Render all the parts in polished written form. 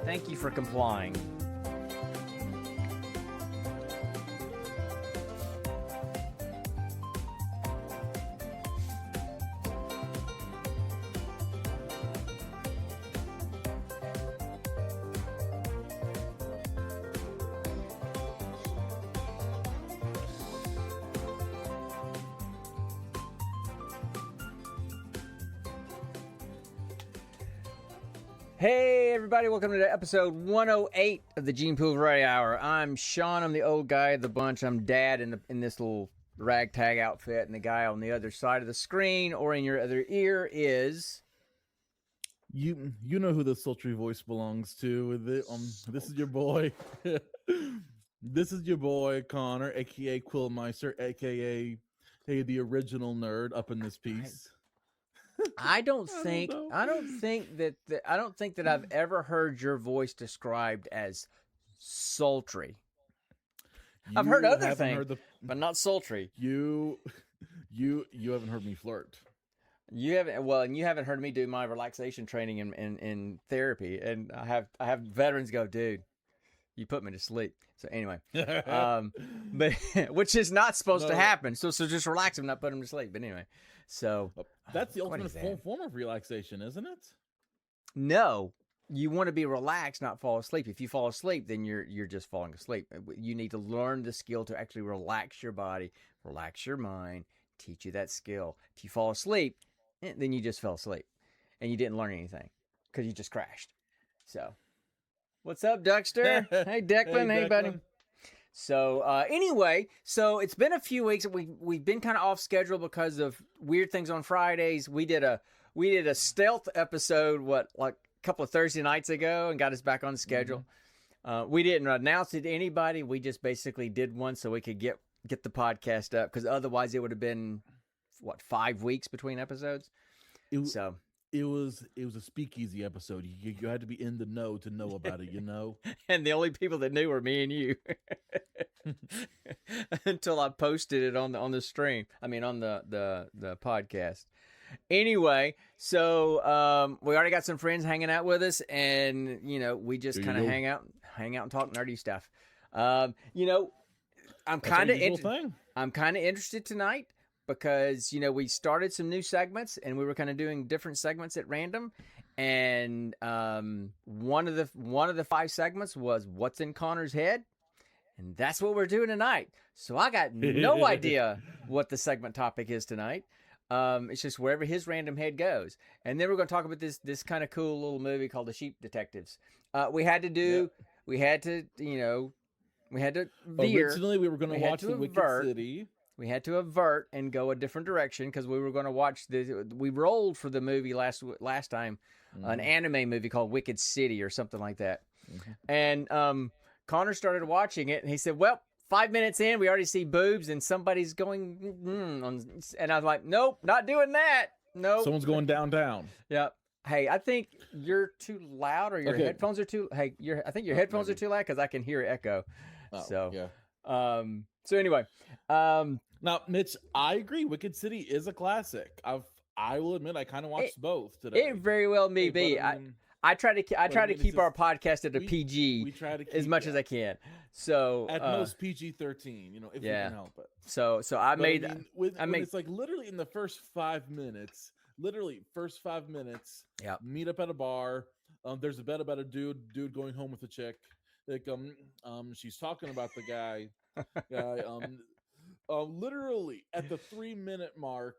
Thank you for complying. Hey everybody, welcome to episode 108 of the Gene Pool Variety Hour. I'm Sean, I'm the old guy of the bunch. I'm Dad in this little ragtag outfit, and the guy on the other side of the screen or in your other ear is... You know who the sultry voice belongs to. This is your boy. This is your boy, Connor, a.k.a. Quillmeister, a.k.a. hey, the original nerd up in this piece. I don't think that I've ever heard your voice described as sultry. I've heard other things, but not sultry. You haven't heard me flirt. You haven't. Well, and you haven't heard me do my relaxation training in therapy, and I have veterans go, dude, you put me to sleep. So anyway, but which is not supposed to happen. So just relax him, not put him to sleep. But anyway, so that's the ultimate form of relaxation, isn't it? No, you want to be relaxed, not fall asleep. If you fall asleep, then you're just falling asleep. You need to learn the skill to actually relax your body, relax your mind, teach you that skill. If you fall asleep, then you just fell asleep, and you didn't learn anything because you just crashed. So. What's up, Duckster? Hey, Declan. Hey, buddy. So, anyway, so it's been a few weeks. We've been kind of off schedule because of weird things on Fridays. We did a stealth episode, like a couple of Thursday nights ago, and got us back on the schedule. Mm-hmm. We didn't announce it to anybody. We just basically did one so we could get the podcast up, because otherwise it would have been 5 weeks between episodes. It was a speakeasy episode. You had to be in the know to know about it, you know? And the only people that knew were me and you. Until I posted it on the stream. I mean, on the podcast. Anyway, so we already got some friends hanging out with us, and we just kind of hang out and talk nerdy stuff. I'm kind of interested tonight, because we started some new segments, and we were kind of doing different segments at random, and one of the 5 segments was what's in Connor's head, and that's what we're doing tonight. So I got no idea what the segment topic is tonight. It's just wherever his random head goes, and then we're going to talk about this kind of cool little movie called The Sheep Detectives. We had to veer. Originally, we were going to watch The Wicked City. We had to avert and go a different direction, because we were going to watch we rolled for the movie last time, an anime movie called Wicked City or something like that. Mm-hmm. And Connor started watching it, and he said, well, 5 minutes in, we already see boobs and somebody's going, and I was like, nope, not doing that. Nope. Someone's going down. Yeah. Hey, I think you're too loud, or your headphones are too, I think your headphones are too loud, because I can hear echo. Oh, so, yeah. So anyway, now, Mitch, I agree. Wicked City is a classic. I will admit, I kind of watched both today. It very well may be. I try to keep our podcast at a PG we try to keep, as much as I can. So at most PG-13, if we can help it. So it's like literally in the first 5 minutes. Yeah. Meet up at a bar. There's a bet about a dude going home with a chick. Like she's talking about the guy. Literally at the 3-minute mark,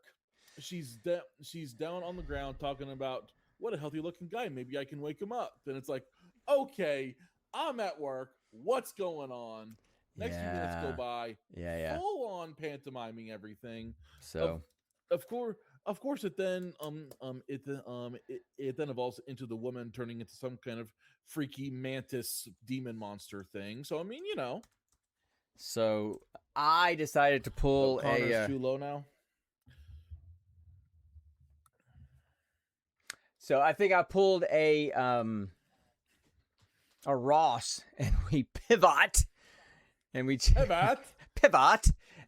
she's down on the ground talking about what a healthy looking guy. Maybe I can wake him up. Then it's like, okay, I'm at work. What's going on? Next few minutes go by. Yeah. Full on pantomiming everything. So of course, it then it then evolves into the woman turning into some kind of freaky mantis demon monster thing. So I mean, So I decided to pull Connor's too low now. So I think I pulled a Ross, and we pivot, and we pivot,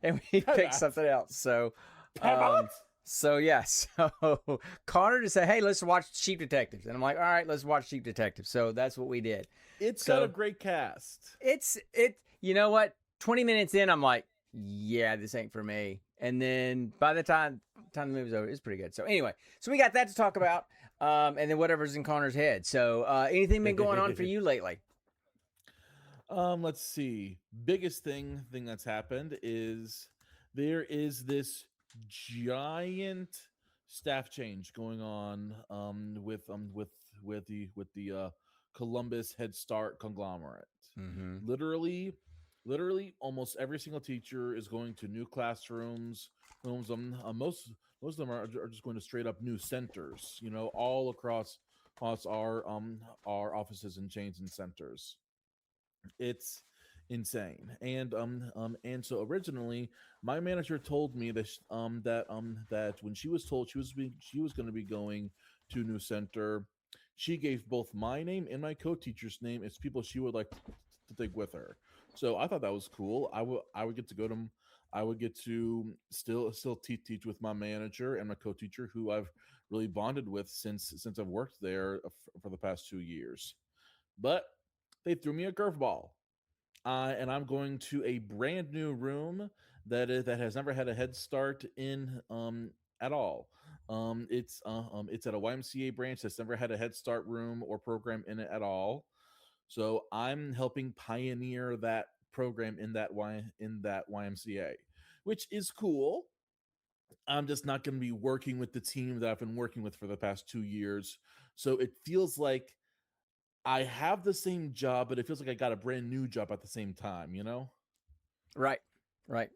and we picked something else. So pivot. So yeah, so Connor just said, "Hey, let's watch Sheep Detectives," and I'm like, "All right, let's watch Sheep Detectives." So that's what we did. It's got a So great cast. it. You know what? 20 minutes in, I'm like, "Yeah, this ain't for me." And then by the time the movie's over, it's pretty good. So anyway, so we got that to talk about, and then whatever's in Connor's head. So anything been going on for you lately? Let's see. Biggest thing that's happened is there is this giant staff change going on with the Columbus Head Start conglomerate. Mm-hmm. Literally, literally, almost every single teacher is going to new classrooms. Most of them are just going to straight up new centers. All across our offices and chains and centers. It's insane. And so originally, my manager told me that when she was told she was going to be going to a new center, she gave both my name and my co-teacher's name as people she would like to take with her. So I thought that was cool. I would get to go to I would get to still teach with my manager and my co-teacher, who I've really bonded with since I've worked there for the past 2 years. But they threw me a curveball, and I'm going to a brand new room that has never had a head start in at all. It's at a YMCA branch that's never had a Head Start room or program in it at all. So I'm helping pioneer that program in that YMCA, which is cool. I'm just not going to be working with the team that I've been working with for the past 2 years. So it feels like I have the same job, but it feels like I got a brand new job at the same time, you know? Right, right.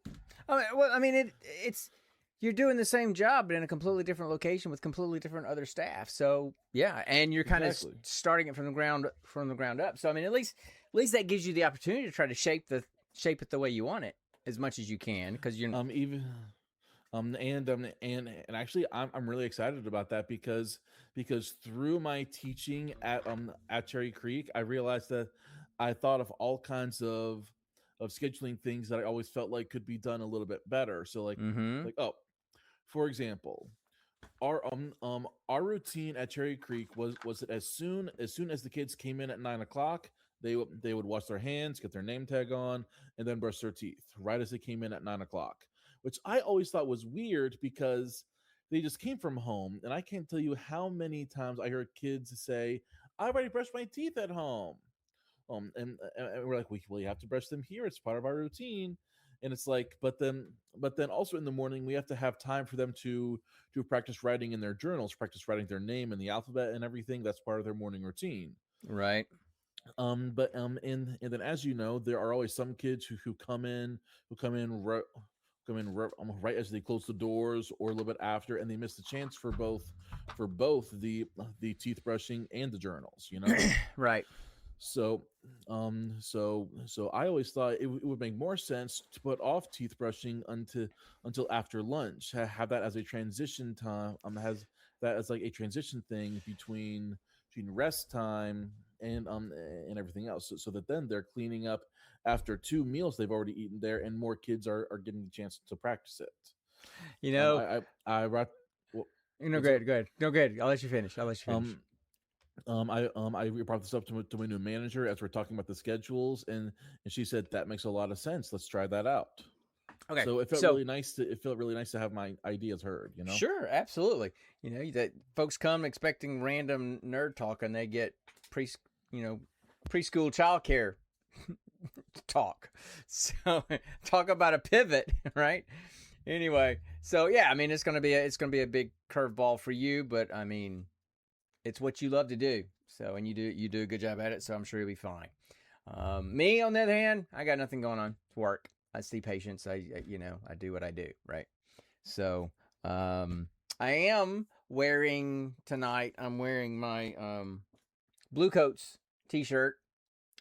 It's you're doing the same job but in a completely different location with completely different other staff. So yeah, and you're kind of Exactly. starting it from the ground up. So I mean, at least that gives you the opportunity to try to shape it the way you want it as much as you can, because you're Even and actually I'm really excited about that because through my teaching at Cherry Creek, I realized that I thought of all kinds of scheduling things that I always felt like could be done a little bit better. So mm-hmm. like for example, our routine at Cherry Creek was that as soon as the kids came in at 9 o'clock, they would wash their hands, get their name tag on, and then brush their teeth right as they came in at 9 o'clock, which I always thought was weird because they just came from home, and I can't tell you how many times I heard kids say, "I already brushed my teeth at home." And we're like, well, you have to brush them here. It's part of our routine. And it's like, but then also in the morning we have to have time for them to practice writing in their journals, practice writing their name and the alphabet and everything. That's part of their morning routine. Right. But and then, as you know, there are always some kids who come in right as they close the doors or a little bit after, and they miss the chance for both the teeth brushing and the journals. Right. So, so I always thought it would make more sense to put off teeth brushing until after lunch. Have that as a transition time. Has that as like a transition thing between rest time and everything else. So that then they're cleaning up after 2 meals they've already eaten there, and more kids are getting the chance to practice it. You Um, know, I wrote. What's up? good, good. No, good. I'll let you finish. I'll let you finish. Um, I brought this up to my new manager as we're talking about the schedules, and she said that makes a lot of sense. Let's try that out. Okay. So So it felt really nice to have my ideas heard. sure, absolutely. That folks come expecting random nerd talk and they get pre you know preschool childcare talk. So talk about a pivot, right? Anyway, so yeah, I mean it's gonna be a big curveball for you, but I mean it's what you love to do. So and you do a good job at it. So I'm sure you'll be fine. Me on the other hand, I got nothing going on. It's work. I see patients. I do what I do, right? So I am wearing tonight. I'm wearing my Blue Coats T-shirt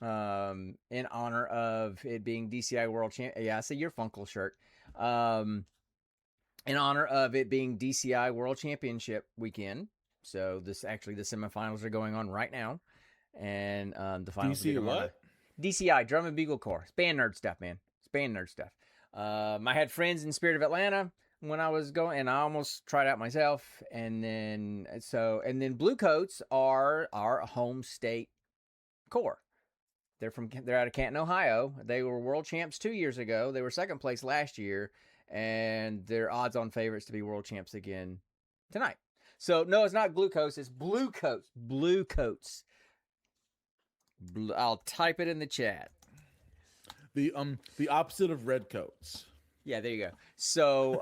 in honor of it being DCI World Champ. Yeah, I see your Funkle shirt. In honor of it being DCI World Championship weekend. So the semifinals are going on right now, and the finals will be DC tomorrow night. what? DCI Drum and Bugle Corps. It's band nerd stuff, man. It's band nerd stuff. I had friends in Spirit of Atlanta when I was going, and I almost tried out myself. And then Blue Coats are our home state corps. They're out of Canton, Ohio. They were world champs 2 years ago. They were second place last year, and they're odds-on favorites to be world champs again tonight. So no, it's not Glucose. It's Blue Coats. Blue Coats. I'll type it in the chat. The opposite of red coats. Yeah, there you go. So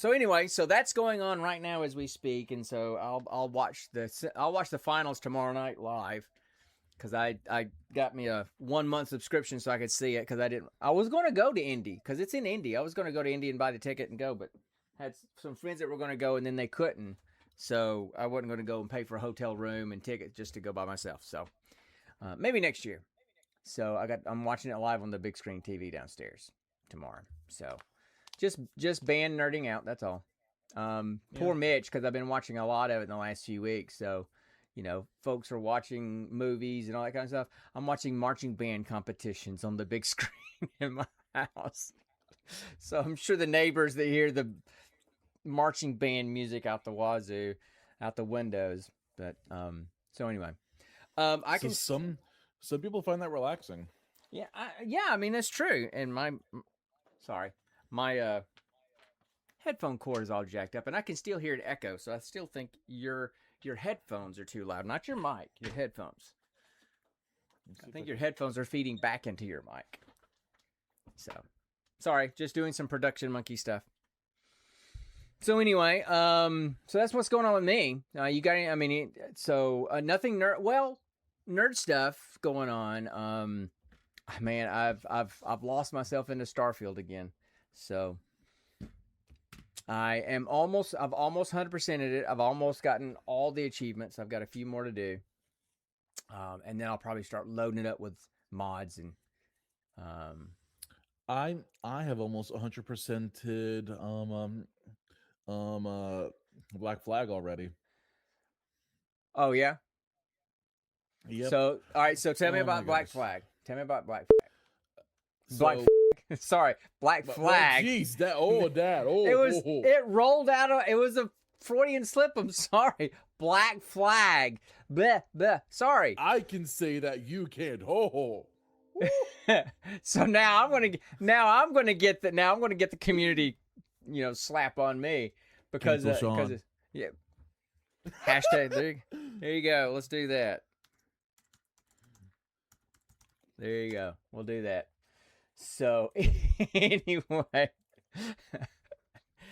anyway, so that's going on right now as we speak, and so I'll watch the finals tomorrow night live, because I got me a 1 month subscription so I could see it, because I was going to go to Indy because it's in Indy. I was going to go to Indy and buy the ticket and go, but had some friends that were going to go and then they couldn't, so I wasn't going to go and pay for a hotel room and ticket just to go by myself. So maybe next year. So I'm watching it live on the big screen TV downstairs tomorrow. So just band nerding out. That's all. Poor Mitch, because I've been watching a lot of it in the last few weeks. So, folks are watching movies and all that kind of stuff. I'm watching marching band competitions on the big screen in my house. So I'm sure the neighbors that hear the marching band music out the wazoo, out the windows. But so anyway, some people find that relaxing. Yeah, I mean that's true. And my headphone cord is all jacked up, and I can still hear it echo. So I still think your headphones are too loud, not your mic. Your headphones. I think your headphones are feeding back into your mic. So, sorry, just doing some production monkey stuff. So anyway, so that's what's going on with me. You got any? I mean, nothing nerd stuff going on. Man, I've lost myself into Starfield again. So I've almost 100%ed it. I've almost gotten all the achievements. I've got a few more to do. And then I'll probably start loading it up with mods and I have almost 100%ed Black Flag already. Oh yeah? Yep. So all right, so tell me about Black Flag. Tell me about Black Flag. Black Flag. Jeez, It rolled out. It was a Freudian slip. I'm sorry. Black Flag. Bleh, bleh. Sorry. I can say that, you can't. So now I'm gonna get the community, slap on me because it's, yeah. Hashtag there you go. Let's do that. There you go. We'll do that. So anyway,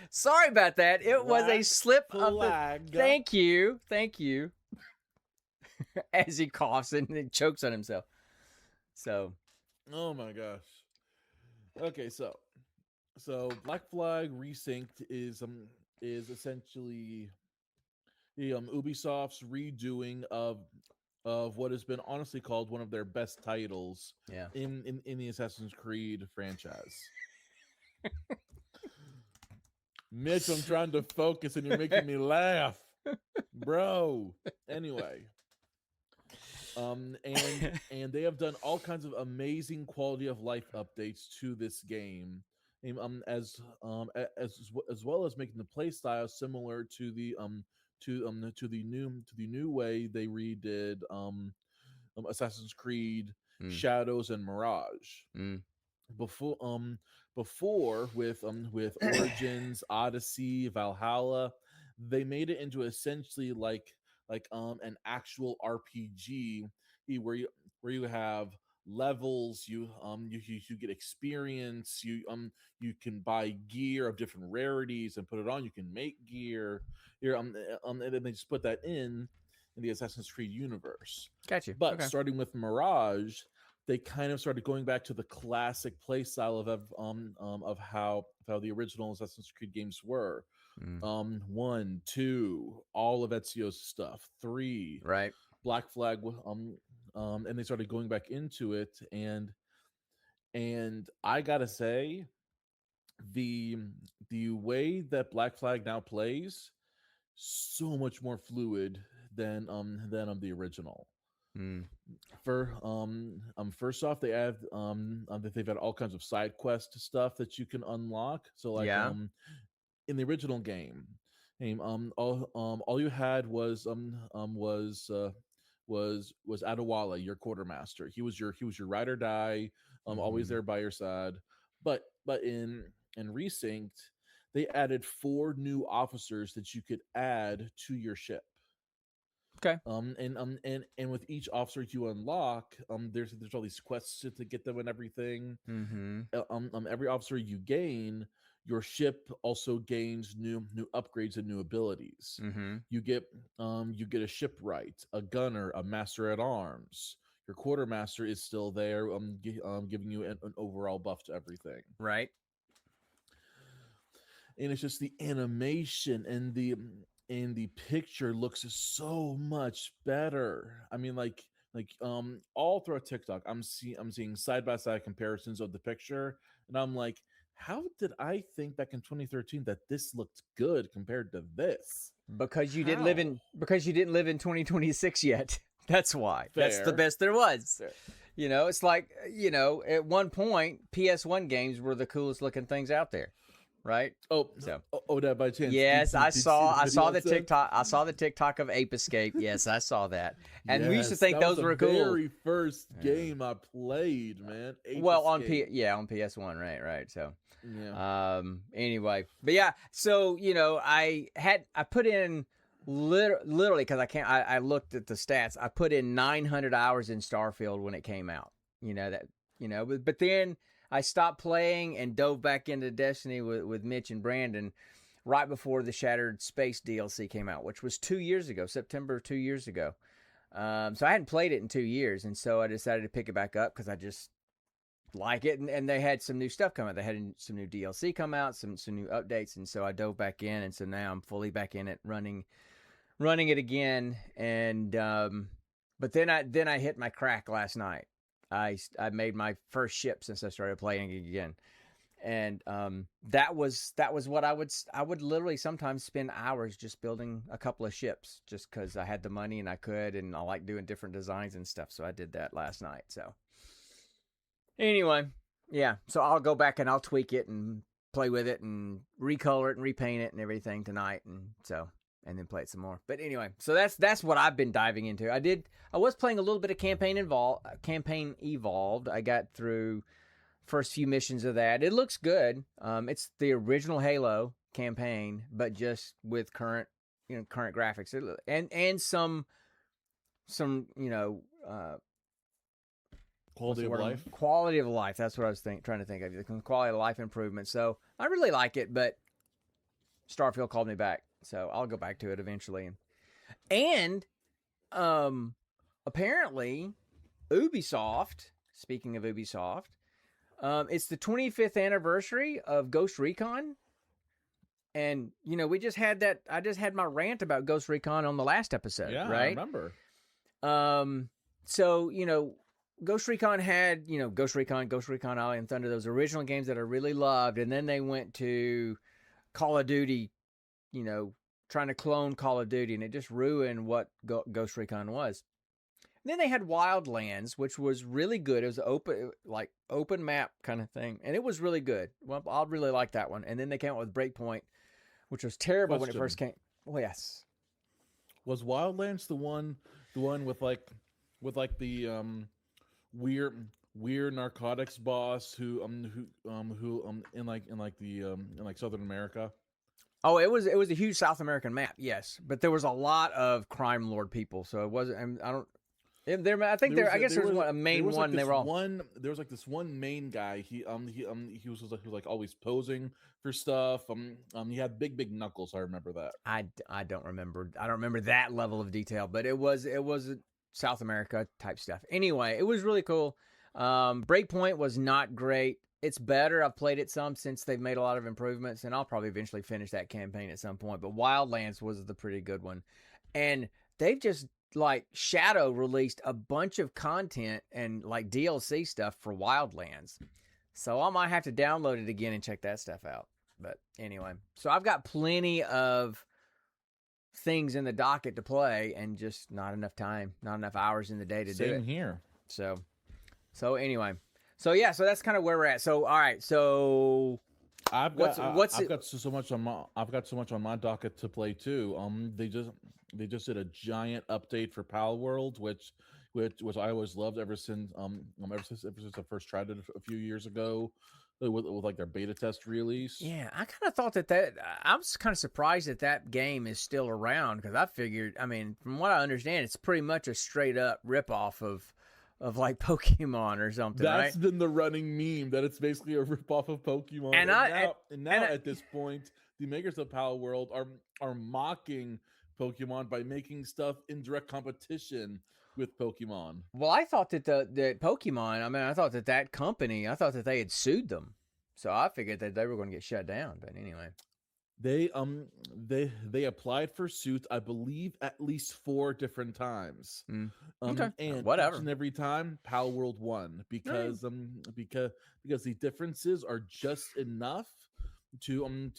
sorry about that. It was a slip of the. Thank you. As he coughs and then chokes on himself. So. Oh my gosh. Okay, so Black Flag Resynced is essentially Ubisoft's redoing of what has been honestly called one of their best titles in the Assassin's Creed franchise. Mitch, I'm trying to focus and you're making me laugh. Bro. Anyway. And they have done all kinds of amazing quality of life updates to this game. As well as making the play style similar to the new way they redid Assassin's Creed Shadows and Mirage. Before with Origins, Odyssey, Valhalla, they made it into essentially like an actual RPG where you have levels, you get experience, you can buy gear of different rarities and put it on. You can make gear here, and then they just put that in the Assassin's Creed universe. Gotcha. But starting with Mirage, they kind of started going back to the classic play style of how the original Assassin's Creed games were. 1, 2, all of Ezio's stuff. 3, right? Black Flag, and they started going back into it, and I gotta say, the way that Black Flag now plays, so much more fluid than the original. First off, they have they've had all kinds of side quest stuff that you can unlock. So in the original game, all you had was Adewale, your quartermaster. He was your ride or die, always Mhm. there by your side. But in Resync, they added 4 new officers that you could add to your ship. Okay. And with each officer you unlock, there's all these quests to get them and everything. Mm-hmm. Every officer you gain, your ship also gains new upgrades and new abilities. Mm-hmm. You get a shipwright, a gunner, a master at arms. Your quartermaster is still there, giving you an overall buff to everything. Right. And it's just the animation and the picture looks so much better. I mean, all throughout TikTok, I'm seeing side by side comparisons of the picture, and I'm like, how did I think back in 2013 that this looked good compared to this? Because you didn't How? live in 2026 yet. That's why. That's the Fair. best there was. Fair. It's like, at one point, PS1 games were the coolest looking things out there, right? Oh, So. that by chance? Yes, Did I you see saw the video I sent? TikTok. I saw the TikTok of Ape Escape. Yes, I saw that. And we used to Yes, think that those was were the cool. very first Yeah. game I played, man. Ape Well, on Escape. on PS1, right. So, Yeah. anyway, but yeah, so I put in literally because I looked at the stats. I put in 900 hours in Starfield when it came out. But then I stopped playing and dove back into Destiny with Mitch and Brandon right before the Shattered Space DLC came out, which was 2 years ago, September 2 years ago. So I hadn't played it in 2 years, and so I decided to pick it back up because I just like it, and they had some new stuff come out. They had some new DLC come out, some new updates, and so I dove back in, and so now I'm fully back in it, running it again. And but then I hit my crack last night. I made my first ship since I started playing again, and that was what I would literally sometimes spend hours just building a couple of ships just because I had the money and I could, and I like doing different designs and stuff. So I did that last night. So anyway, yeah. So I'll go back and I'll tweak it and play with it and recolor it and repaint it and everything tonight, and then play it some more. But anyway, so that's what I've been diving into. I was playing a little bit of Campaign Evolved. I got through first few missions of that. It looks good. It's the original Halo campaign, but just with current graphics and some Quality of life. Quality of life. That's what I was trying to think of. Quality of life improvement. So I really like it, but Starfield called me back, so I'll go back to it eventually. And apparently, Ubisoft. Speaking of Ubisoft, it's the 25th anniversary of Ghost Recon, and we just had that. I just had my rant about Ghost Recon on the last episode. Yeah, right? I remember. So Ghost Recon had Ghost Recon Alien Thunder, those original games that I really loved, and then they went to Call of Duty, trying to clone Call of Duty, and it just ruined what Ghost Recon was. And then they had Wildlands, which was really good. It was open map kind of thing, and it was really good. Well, I really liked that one. And then they came out with Breakpoint, which was terrible when it first came. Well, yes. Was Wildlands the one with the weird narcotics boss who in Southern America? Oh, it was a huge South American map, yes, but there was a lot of crime lord people, so it wasn't. I don't. I think there. I guess there was a main one. They were all There was this one main guy. He was always posing for stuff. He had big knuckles. I remember that. I don't remember. I don't remember that level of detail, but it was South America type stuff. Anyway, it was really cool. Breakpoint was not great. It's better. I've played it some since they've made a lot of improvements, and I'll probably eventually finish that campaign at some point. But Wildlands was the pretty good one, and they've just Shadow released a bunch of content and DLC stuff for Wildlands. So I might have to download it again and check that stuff out. But anyway, so I've got plenty of things in the docket to play and just not enough time, not enough hours in the day to do it. Same here. So anyway, so yeah, so that's kind of where we're at. So all right, so I've got so much on my docket to play too. They just did a giant update for Pal World, which I always loved ever since I first tried it a few years ago with like their beta test release. Yeah, I kind of thought that I was kind of surprised that game is still around, because I figured, I mean, from what I understand, it's pretty much a straight up ripoff of like Pokemon or something. That's right? been the running meme, that it's basically a ripoff of Pokemon. And now at this point, the makers of Pal World are mocking Pokemon by making stuff in direct competition with Pokemon. Well, I thought that that Pokemon, I mean, I thought that company, I thought that they had sued them, so I figured that they were going to get shut down. But anyway, they applied for suit, I believe, at least 4 different times. Okay, and whatever. Each and every time, Pal World won because the differences are just enough to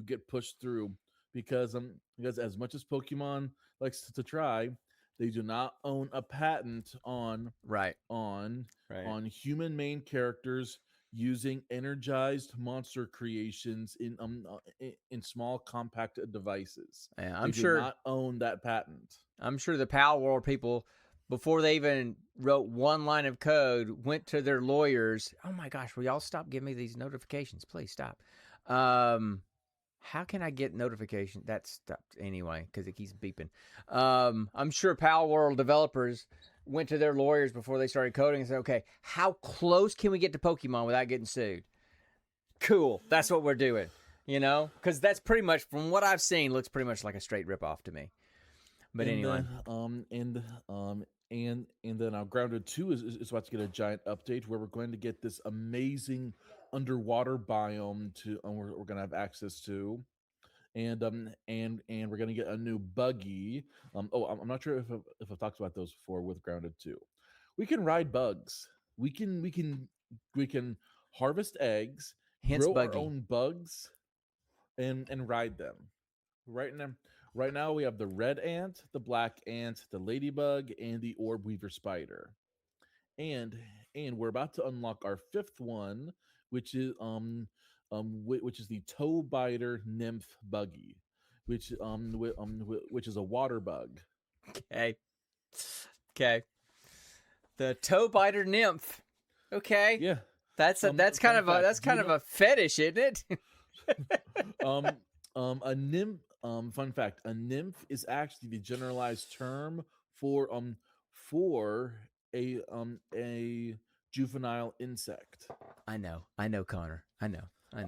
get pushed through. Because as much as Pokemon likes to try, they do not own a patent on human main characters using energized monster creations in small compact devices. Yeah, They do not own that patent. I'm sure the Pal World people, before they even wrote one line of code, went to their lawyers. Oh my gosh, will y'all stop giving me these notifications? Please stop. How can I get notification? That stopped anyway, because it keeps beeping. I'm sure Pal World developers went to their lawyers before they started coding and said, okay, how close can we get to Pokemon without getting sued? Cool. That's what we're doing, because that's pretty much, from what I've seen, looks pretty much like a straight ripoff to me. But anyway. And then Grounded 2 is about to get a giant update where we're going to get this amazing underwater biome we're going to have access to, and we're going to get a new buggy. I'm not sure if I've talked about those before with Grounded 2. We can ride bugs. We can harvest eggs, hence grow buggy. our own bugs, and ride them. Right now we have the red ant, the black ant, the ladybug, and the orb weaver spider. And we're about to unlock our 5th one, which is the toe biter nymph buggy, which is a water bug. Okay. The toe biter nymph. Okay. Yeah. That's kind of a fetish, isn't it? A nymph. Fun fact: a nymph is actually the generalized term for a juvenile insect. I know, Connor. I know. I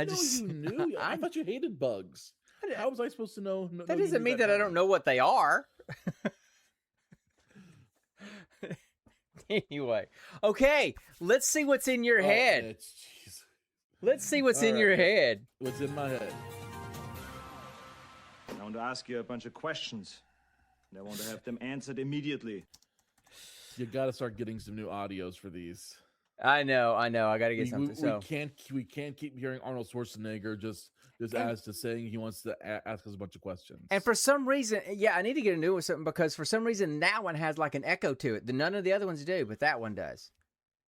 didn't know you knew. I thought you hated bugs. How was I supposed to know? That doesn't mean that I don't know what they are. Anyway, okay, let's see what's in your head. Let's see what's in your head. What's in my head? I want to ask you a bunch of questions, and I want to have them answered immediately. You got to start getting some new audios for these. I know. I got to get something. We can't keep hearing Arnold Schwarzenegger just as to saying he wants to ask us a bunch of questions. And for some reason, I need to get a new one, something, because for some reason that one has like an echo to it. None of the other ones do, but that one does.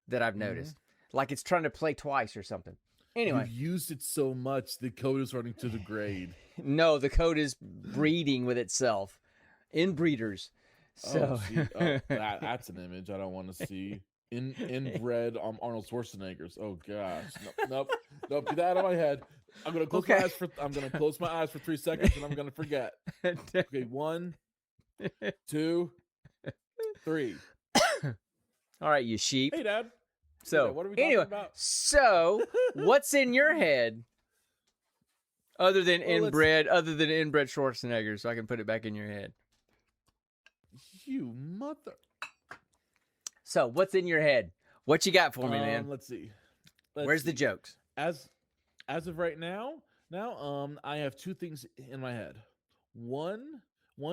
That I've noticed, like it's trying to play twice or something. Anyway, you've used it so much, the code is running to degrade. No, the code is breeding with itself. Inbreeders. So that's an image I don't want to see. Inbred Arnold Schwarzenegger's. Oh gosh, nope. Get that out of my head. I'm gonna close my eyes for 3 seconds, and I'm gonna forget. Okay, 1, 2, 3. All right, you sheep. Hey, Dad. So what are we talking about? So what's in your head? Other than inbred Schwarzenegger, so I can put it back in your head. You mother. So, what's in your head? What you got for me, man? Let's see. Where's the jokes? As of right now, I have 2 things in my head. One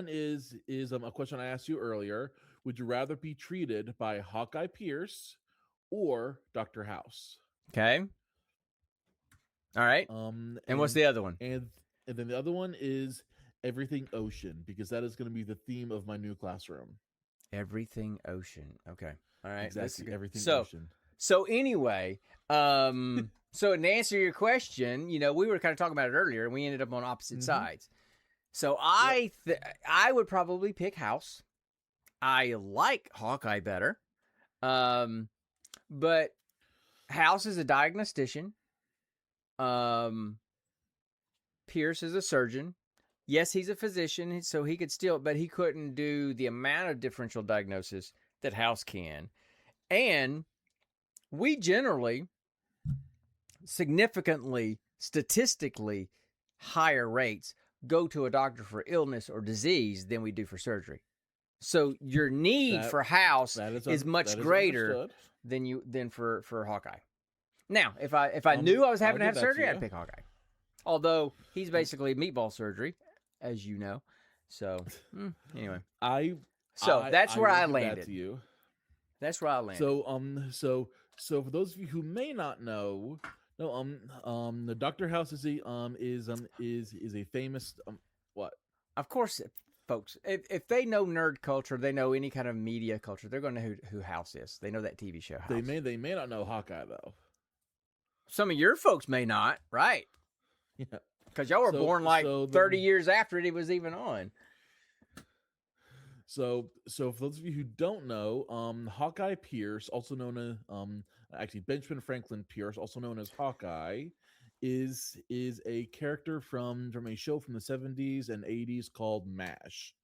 is a question I asked you earlier. Would you rather be treated by Hawkeye Pierce or Dr. House? Okay. All right. And what's the other one? And then the other one is Everything Ocean, because that is going to be the theme of my new classroom. Everything Ocean. Okay. All right. Exactly. Everything Ocean. So anyway, So to answer your question, we were kind of talking about it earlier, and we ended up on opposite sides. So I would probably pick House. I like Hawkeye better, but House is a diagnostician. Pierce is a surgeon. Yes, he's a physician, so he could still, but he couldn't do the amount of differential diagnosis that House can. And we generally, significantly, statistically higher rates go to a doctor for illness or disease than we do for surgery. So your need for House is much greater than for Hawkeye. Now, if I knew I was having to have surgery, I'd pick Hawkeye. Although he's basically meatball surgery, as you know. So anyway, that's where I landed. That's where I landed. So for those of you who may not know, the Dr. House is a famous what? Of course, folks, if they know nerd culture, they know any kind of media culture, they're going to know who House is. They know that TV show House. They may not know Hawkeye though. Some of your folks may not, right? Yeah. Because y'all were born 30 years after it was even on. So for those of you who don't know, Hawkeye Pierce, also known as Benjamin Franklin Pierce, also known as Hawkeye, is a character from a show from the 70s and 80s called MASH.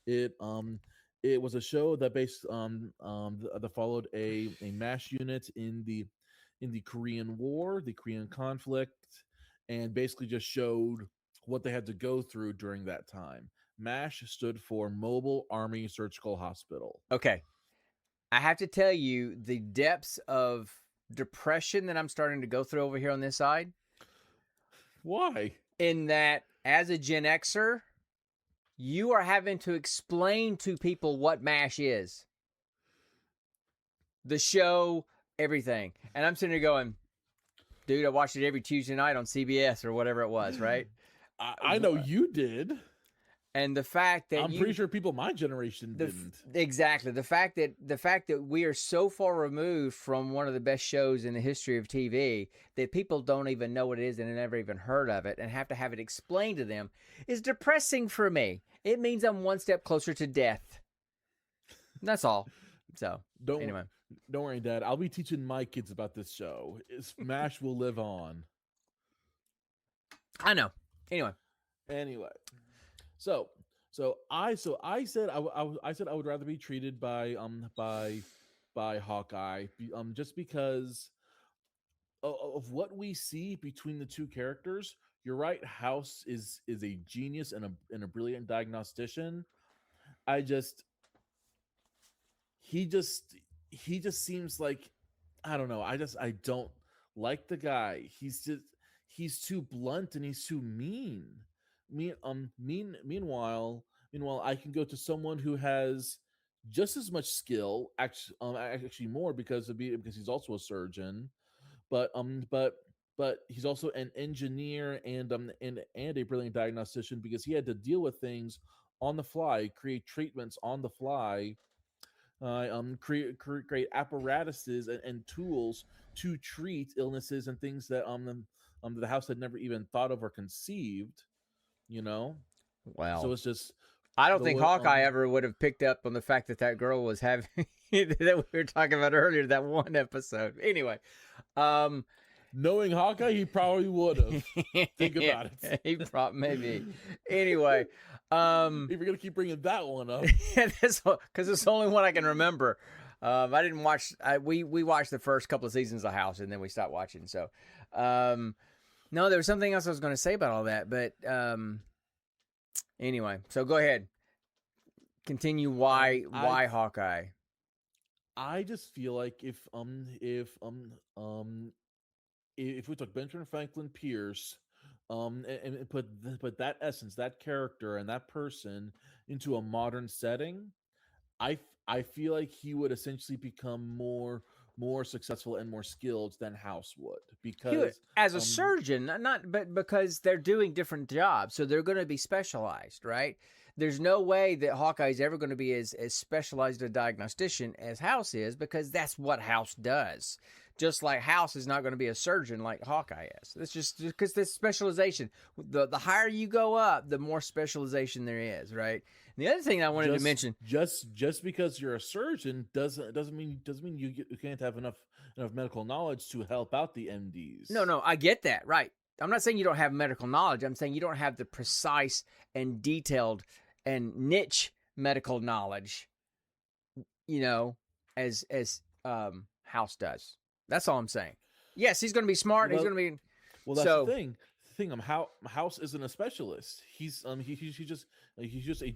It was a show that that followed a MASH unit in the Korean War, the Korean conflict, and basically just showed what they had to go through during that time. MASH stood for Mobile Army Surgical Hospital. Okay. I have to tell you the depths of depression that I'm starting to go through over here on this side. Why? In that, as a Gen Xer, you are having to explain to people what MASH is. The show, everything. And I'm sitting there going, dude, I watched it every Tuesday night on CBS or whatever it was, right? I know you did. And the fact that I'm pretty sure people my generation didn't. Exactly. The fact that we are so far removed from one of the best shows in the history of TV that people don't even know what it is and have never even heard of it and have to have it explained to them is depressing for me. It means I'm one step closer to death. That's all. So, anyway. Don't worry, Dad. I'll be teaching my kids about this show. MASH will live on. I know. Anyway. So I said I would rather be treated by Hawkeye, just because of what we see between the two characters. You're right. House is a genius and a brilliant diagnostician. He just seems like, I don't know. I don't like the guy. He's too blunt and he's too mean. Meanwhile, I can go to someone who has just as much skill, actually more because he's also a surgeon, but he's also an engineer and a brilliant diagnostician because he had to deal with things on the fly, create treatments on the fly. Create apparatuses and tools to treat illnesses and things that the house had never even thought of or conceived. Well, so it's just. I don't think Hawkeye ever would have picked up on the fact that girl was having that we were talking about earlier, that one episode. Anyway, knowing Hawkeye, he probably would have. Think about it. He probably maybe. Anyway. If you're gonna keep bringing that one up, because it's the only one I can remember. I didn't watch. We watched the first couple of seasons of House, and then we stopped watching. So, no, there was something else I was going to say about all that, but anyway. So go ahead, continue. Why Hawkeye? I just feel like if we took Benjamin Franklin Pierce. And put that essence, that character, and that person into a modern setting, I feel like he would essentially become more successful and more skilled than House would, because as a surgeon, but because they're doing different jobs, so they're going to be specialized, right? There's no way that Hawkeye is ever going to be as specialized a diagnostician as House is, because that's what House does. just like House is not going to be a surgeon like Hawkeye is. It's just because this specialization. The higher you go up, the more specialization there is, right? And the other thing I wanted to mention, just because you're a surgeon doesn't mean you can't have enough medical knowledge to help out the MDs. No, I get that, right? I'm not saying you don't have medical knowledge. I'm saying you don't have the precise and detailed and niche medical knowledge, as House does. That's all I'm saying. Yes, he's going to be smart. Well, he's going to be. Well, that's the thing. House isn't a specialist. He's just a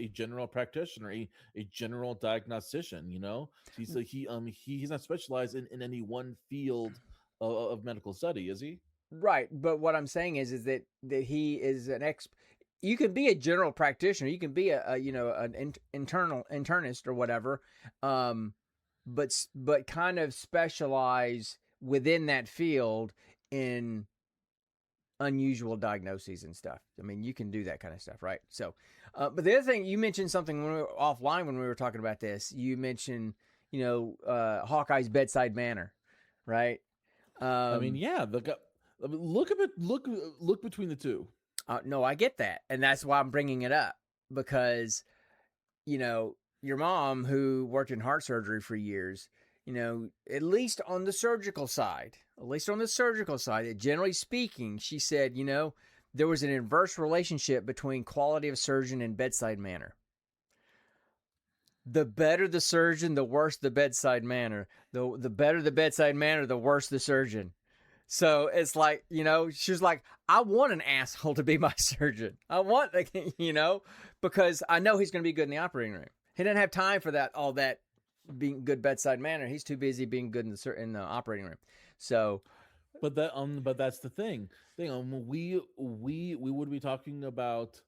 general practitioner, a general diagnostician. He's not specialized in any one field of medical study, is he? Right, but what I'm saying is that he is an You can be a general practitioner. You can be an internist or whatever, but kind of specialize within that field in unusual diagnoses and stuff. I mean, you can do that kind of stuff, right? So, but the other thing, you mentioned something when we were offline when we were talking about this. You mentioned, Hawkeye's bedside manner, right? I mean, yeah. Look between the two. No, I get that, and that's why I'm bringing it up because, your mom who worked in heart surgery for years, at least on the surgical side, generally speaking, she said, there was an inverse relationship between quality of surgeon and bedside manner. The better the surgeon, the worse the bedside manner. The better the bedside manner, the worse the surgeon. So it's like, she's like, I want an asshole to be my surgeon. I want, because I know he's going to be good in the operating room. He doesn't have time for all that being good bedside manner. He's too busy being good in the operating room. So, but that's the thing. We would be talking about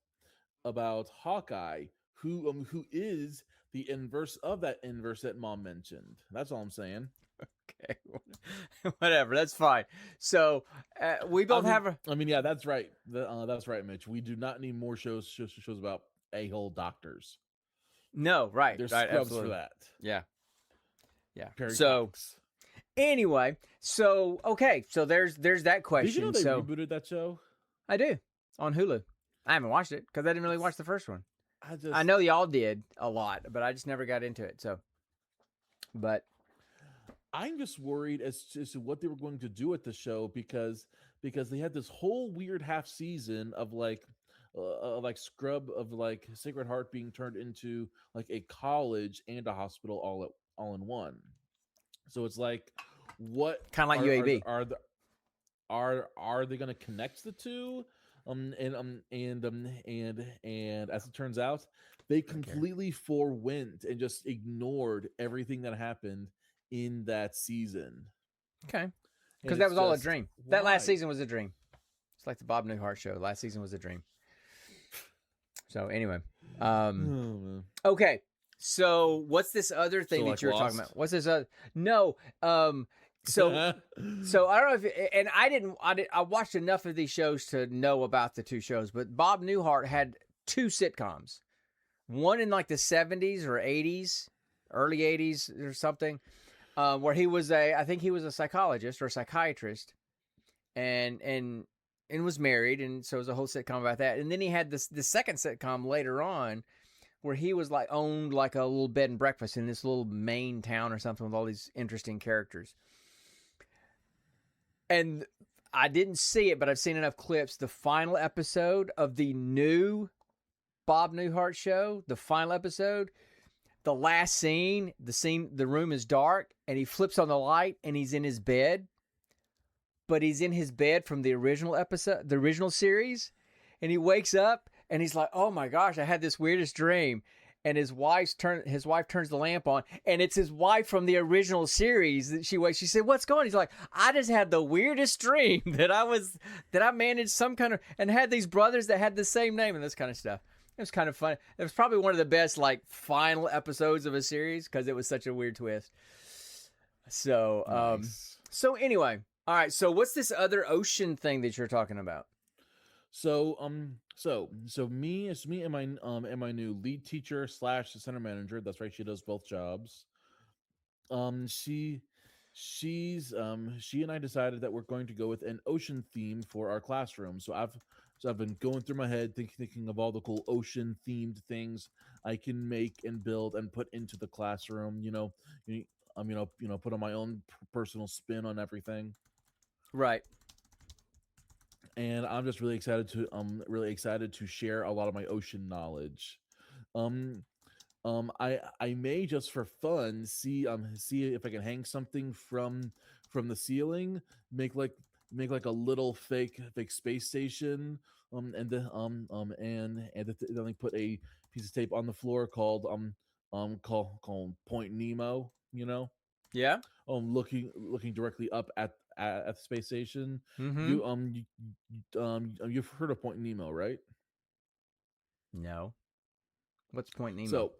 Hawkeye, who is the inverse of that inverse that Mom mentioned. That's all I'm saying. Okay, whatever. That's fine. So we both have. Yeah, that's right. That's right, Mitch. We do not need more shows about a-hole doctors. No, right. There's right, scrubs absolutely. for that. Yeah. Perry so Cox. Anyway, so there's that question. Did you know they rebooted that show? I do on Hulu. I haven't watched it because I didn't really watch the first one. I know y'all did a lot, but I just never got into it. So, but I'm just worried as to what they were going to do with the show because they had this whole weird half season of scrub of Sacred Heart being turned into like a college and a hospital all in one. So it's like, what kind of like UAB are they going to connect the two? And as it turns out, they completely forewent and just ignored everything that happened in that season. Okay, because that was all a dream. Why? That last season was a dream. It's like the Bob Newhart show. Last season was a dream. So anyway, okay. So what's this other thing that you're talking about? What's this other? No. So I don't know if, and I watched enough of these shows to know about the two shows, but Bob Newhart had two sitcoms, one in like the 70s or 80s, early 80s or something, where he was I think he was a psychologist or a psychiatrist and was married. And so it was a whole sitcom about that. And then he had the second sitcom later on where he was owned like a little bed and breakfast in this little Maine town or something with all these interesting characters. And I didn't see it, but I've seen enough clips. The final episode of the new Bob Newhart show, the final episode, the last scene, the room is dark, and he flips on the light, and he's in his bed. But he's in his bed from the original episode, the original series, and he wakes up, and he's like, "Oh my gosh, I had this weirdest dream." And his wife turns the lamp on, and it's his wife from the original series. That she said, "What's going on?" He's like, "I just had the weirdest dream that I managed some kind of and had these brothers that had the same name and this kind of stuff." It was kind of fun. It was probably one of the best final episodes of a series because it was such a weird twist. So, nice. So anyway, all right. So what's this other ocean thing that you're talking about? So me and my new lead teacher / center manager. That's right. She does both jobs. She she and I decided that we're going to go with an ocean theme for our classroom. So I've been going through my head thinking of all the cool ocean themed things I can make and build and put into the classroom. Put on my own personal spin on everything. Right. And I'm just really excited to share a lot of my ocean knowledge. I may just for fun see if I can hang something from the ceiling, make like a little fake space station, and then then like put a piece of tape on the floor called Point Nemo. Yeah. Looking directly up at the space station. Mm-hmm. You've heard of Point Nemo, right? No. What's Point Nemo?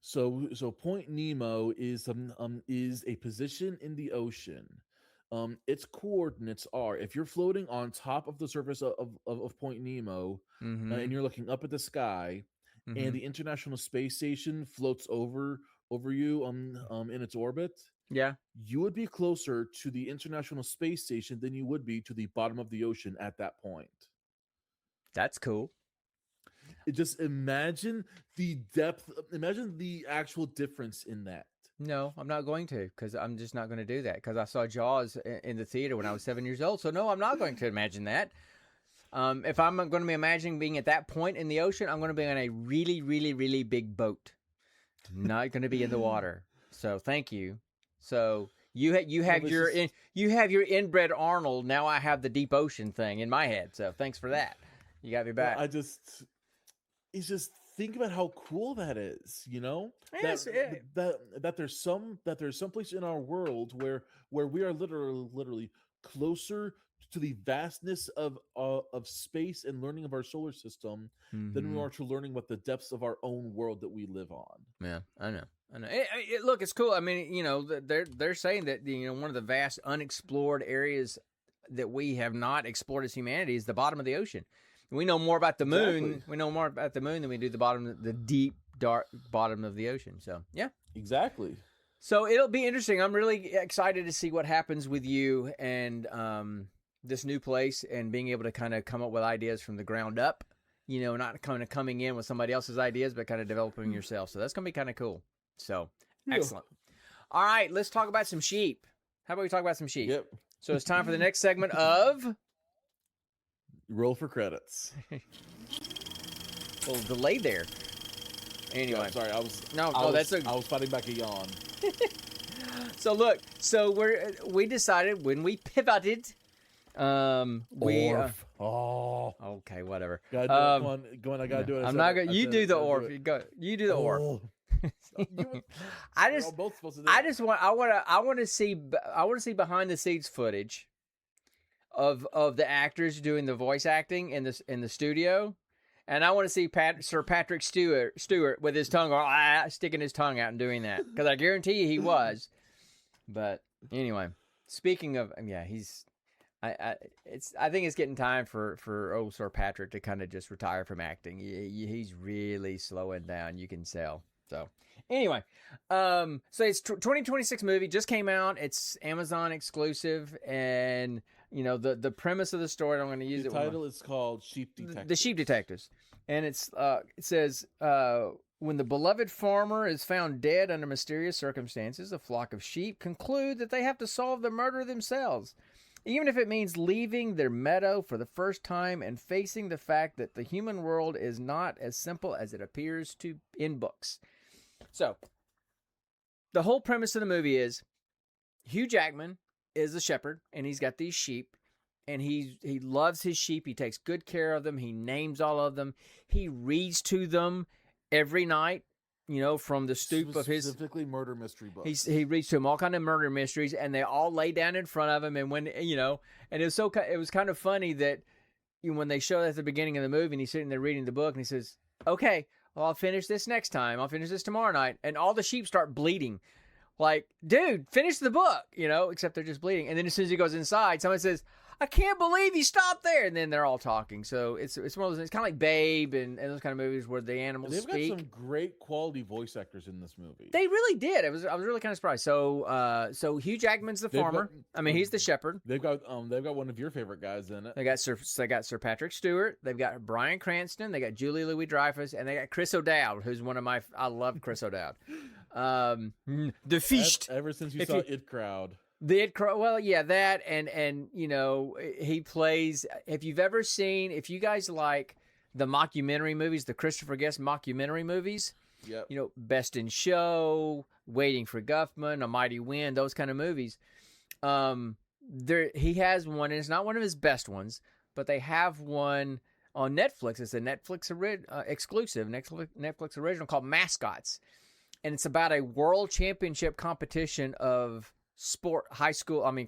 So Point Nemo is a position in the ocean. Its coordinates are, if you're floating on top of the surface of Point Nemo, Mm-hmm. and you're looking up at the sky, Mm-hmm. and the International Space Station floats over you in its orbit, Yeah. you would be closer to the International Space Station than you would be to the bottom of the ocean at that point. That's cool. Just imagine the depth, imagine the actual difference in that. No, I'm not going to, because I'm just not going to do that, because I saw Jaws in the theater when I was 7 years old. So no, I'm not going to imagine that. If I'm going to be imagining being at that point in the ocean, I'm going to be on a really, really, really big boat. Not going to be in the water. So thank you. So you have your inbred Arnold. Now I have the deep ocean thing in my head. So thanks for that. You got me back. It's just think about how cool that is. Yes, that there's some place in our world where we are literally closer to the vastness of space and learning of our solar system than we are to learning what the depths of our own world that we live on. Yeah, I know. Look, it's cool. I mean, they're saying that one of the vast unexplored areas that we have not explored as humanity is the bottom of the ocean. We know more about the moon. Exactly. We know more about the moon than we do the deep, dark bottom of the ocean. So yeah, exactly. So it'll be interesting. I'm really excited to see what happens with you and this new place and being able to kind of come up with ideas from the ground up. Not kind of coming in with somebody else's ideas, but kind of developing yourself. So that's gonna be kind of cool. So excellent. All right, let's talk about some sheep. How about we talk about some sheep? Yep. So it's time for the next segment of Roll for credits. Well, delay there. Anyway, yeah, sorry, I was fighting back a yawn. So look, we decided when we pivoted, okay, whatever. Go on, I gotta do it. I'm not gonna. You do the orf. You do the orf. I want to see behind the scenes footage of the actors doing the voice acting in the studio, and I want to see Sir Patrick Stewart with his tongue sticking his tongue out and doing that, because I guarantee you he was. But anyway, speaking of, he's. I think it's getting time for old Sir Patrick to kind of just retire from acting. He's really slowing down. You can tell. So anyway, so it's 2026 movie just came out. It's Amazon exclusive, and the premise of the story. I'm going to use the title is called Sheep Detectives. The Sheep Detectives, and it says when the beloved farmer is found dead under mysterious circumstances, a flock of sheep conclude that they have to solve the murder themselves, even if it means leaving their meadow for the first time and facing the fact that the human world is not as simple as it appears to in books. So, the whole premise of the movie is Hugh Jackman is a shepherd, and he's got these sheep, and he loves his sheep. He takes good care of them. He names all of them. He reads to them every night, from the stoop of his... Specifically murder mystery books. He reads to them all kind of murder mysteries, and they all lay down in front of him, and when, and it was kind of funny that when they show at the beginning of the movie, and he's sitting there reading the book, and he says, okay, well, I'll finish this next time. I'll finish this tomorrow night. And all the sheep start bleeding. Like, dude, finish the book, except they're just bleeding. And then as soon as he goes inside, someone says, I can't believe you stopped there. And then they're all talking. So it's one of those, it's kind of like Babe and those kind of movies where the animals They've speak. got some great quality voice actors in this movie. They really did. I was really kind of surprised. So Hugh Jackman's the farmer. He's the shepherd. They've got one of your favorite guys in it. They got Sir Patrick Stewart. They've got Bryan Cranston. They got Julie Louis-Dreyfus, and they got Chris O'Dowd, who's one of I love Chris O'Dowd. The Feast. Ever since you saw It Crowd. The It Crowd. Well, yeah, that and he plays. If you guys like the mockumentary movies, the Christopher Guest mockumentary movies. Yep. Best in Show, Waiting for Guffman, A Mighty Wind, those kind of movies. He has one, and it's not one of his best ones, but they have one on Netflix. It's a Netflix exclusive, Netflix original called Mascots, and it's about a world championship competition of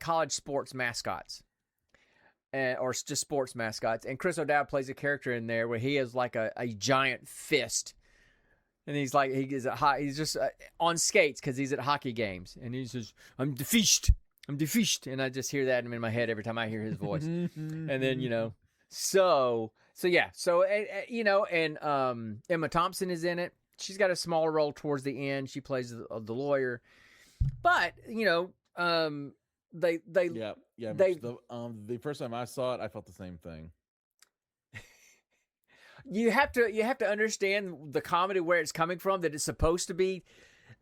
college sports mascots, or just sports mascots. And Chris O'Dowd plays a character in there where he has like a giant fist. And he's just on skates because he's at hockey games. And he says, I'm defeated. And I just hear that in my head every time I hear his voice. And then, so yeah. So, and Emma Thompson is in it. She's got a smaller role towards the end. She plays the lawyer. But, the first time I saw it, I felt the same thing. You have to understand the comedy where it's coming from, that it's supposed to be,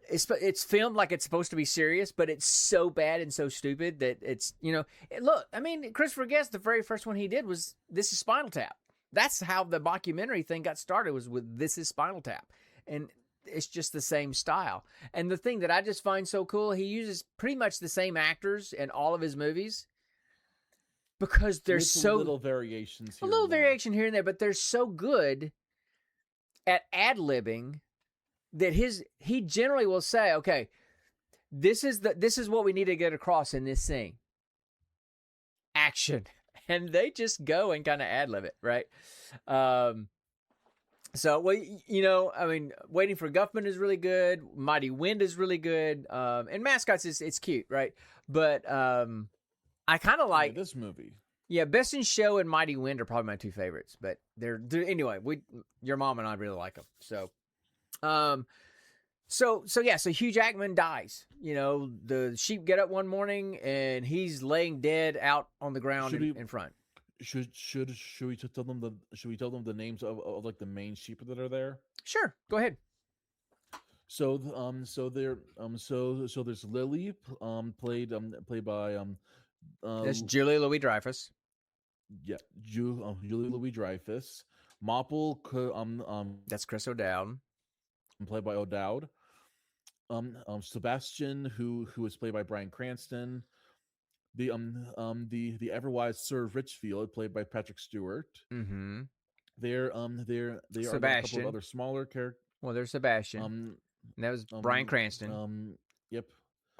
it's filmed like it's supposed to be serious, but it's so bad and so stupid that it's, look, Christopher Guest, the very first one he did was This Is Spinal Tap. That's how the mockumentary thing got started, was with This Is Spinal Tap. And it's just the same style. And the thing that I just find so cool, he uses pretty much the same actors in all of his movies. Because there's so little variations here. A little variation here and there, but they're so good at ad-libbing that he generally will say, okay, this is what we need to get across in this scene. Action. And they just go and kind of ad-lib it, right? So, Waiting for Guffman is really good. Mighty Wind is really good. And Mascots it's cute, right? But I kind of like this movie. Yeah, Best in Show and Mighty Wind are probably my two favorites. But they're anyway. Your mom and I really like them. So Hugh Jackman dies. The sheep get up one morning and he's laying dead out on the ground in front. Should we tell them the names of like the main sheep that are there? Sure, go ahead. So there's Lily, played by that's Julie Louis-Dreyfus. Yeah, Julie Louis-Dreyfus. Mopple, that's Chris O'Dowd, played by O'Dowd. Sebastian, who was played by Bryan Cranston. The ever-wise Sir Richfield, played by Patrick Stewart. Mm-hmm. They are a couple of other smaller characters. Well, there's Sebastian. And that was Bryan Cranston. Yep.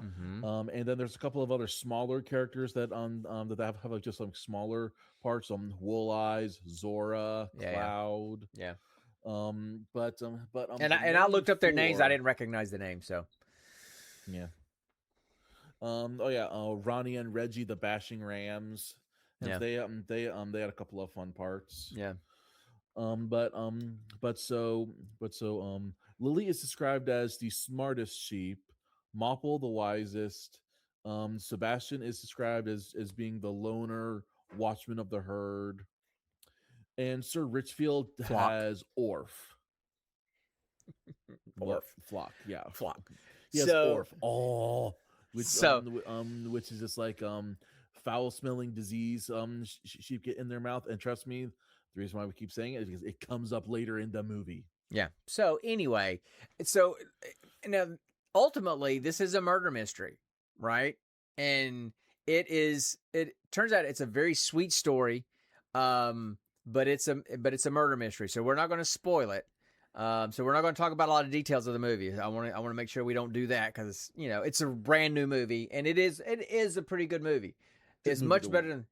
Mm-hmm. And then there's a couple of other smaller characters that have like just some smaller parts. Wool Eyes, Zora, Cloud. Yeah. But I looked up their names. I didn't recognize the name. So. Yeah. Ronnie and Reggie, the Bashing Rams. Yeah. They had a couple of fun parts. Yeah. Lily is described as the smartest sheep. Mopple, the wisest. Sebastian is described as being the loner watchman of the herd. And Sir Richfield has Orf. Flock, yeah. Flock. He has Orf. Oh, which is just like foul-smelling disease sheep get in their mouth. And trust me, the reason why we keep saying it is because it comes up later in the movie. Yeah. So anyway, now ultimately this is a murder mystery, right? And it turns out it's a very sweet story, but it's a murder mystery. So we're not going to spoil it. So we're not going to talk about a lot of details of the movie. I want to make sure we don't do that because it's a brand new movie and it is a pretty good movie. It's much better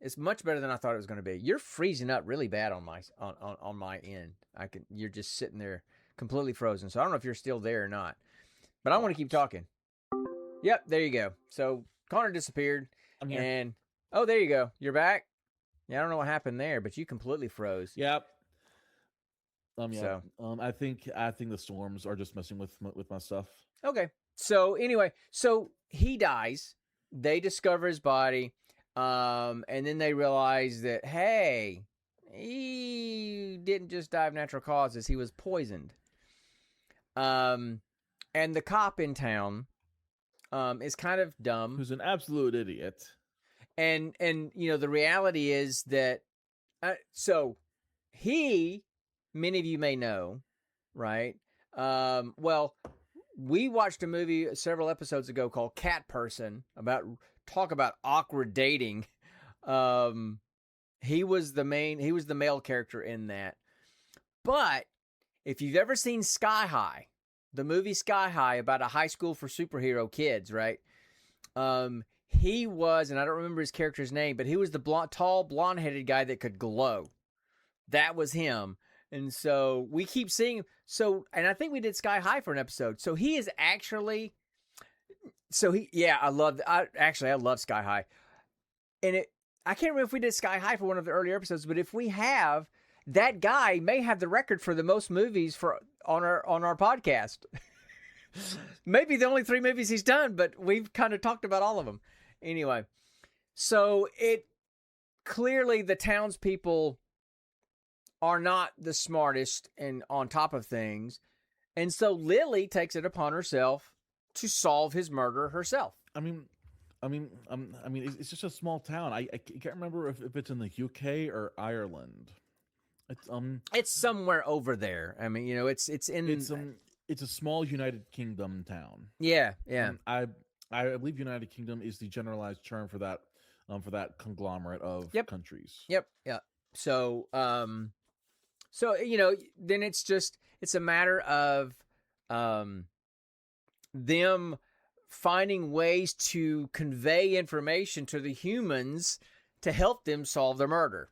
than I thought it was going to be. You're freezing up really bad on my end. You're just sitting there completely frozen. So I don't know if you're still there or not. But I want to keep talking. Yep, there you go. So Connor disappeared. I'm here. And there you go. You're back. Yeah, I don't know what happened there, but you completely froze. Yep. Yeah. So. I think the storms are just messing with my stuff. Okay. So anyway, so he dies. They discover his body, and then they realize that, hey, he didn't just die of natural causes. He was poisoned. And the cop in town is kind of dumb. Who's an absolute idiot. And the reality is that, so he, many of you may know, right? Well, we watched a movie several episodes ago called Cat Person talk about awkward dating. He was the male character in that. But if you've ever seen Sky High, the movie Sky High about a high school for superhero kids, right? He was, and I don't remember his character's name, but he was the tall, blonde-headed guy that could glow. That was him. And so we keep seeing him. So, and I think we did Sky High for an episode. So he is actually, I love Sky High. And I can't remember if we did Sky High for one of the earlier episodes, but if we have, that guy may have the record for the most movies on our podcast. Maybe the only 3 movies he's done, but we've kind of talked about all of them. Anyway, so clearly the townspeople are not the smartest and on top of things. And so Lily takes it upon herself to solve his murder herself. I mean, it's just a small town. I can't remember if it's in the UK or Ireland. It's somewhere over there. I mean, it's a small United Kingdom town. Yeah, yeah. I believe United Kingdom is the generalized term for that conglomerate of countries. Yep, yeah. So, then it's a matter of them finding ways to convey information to the humans to help them solve the murder.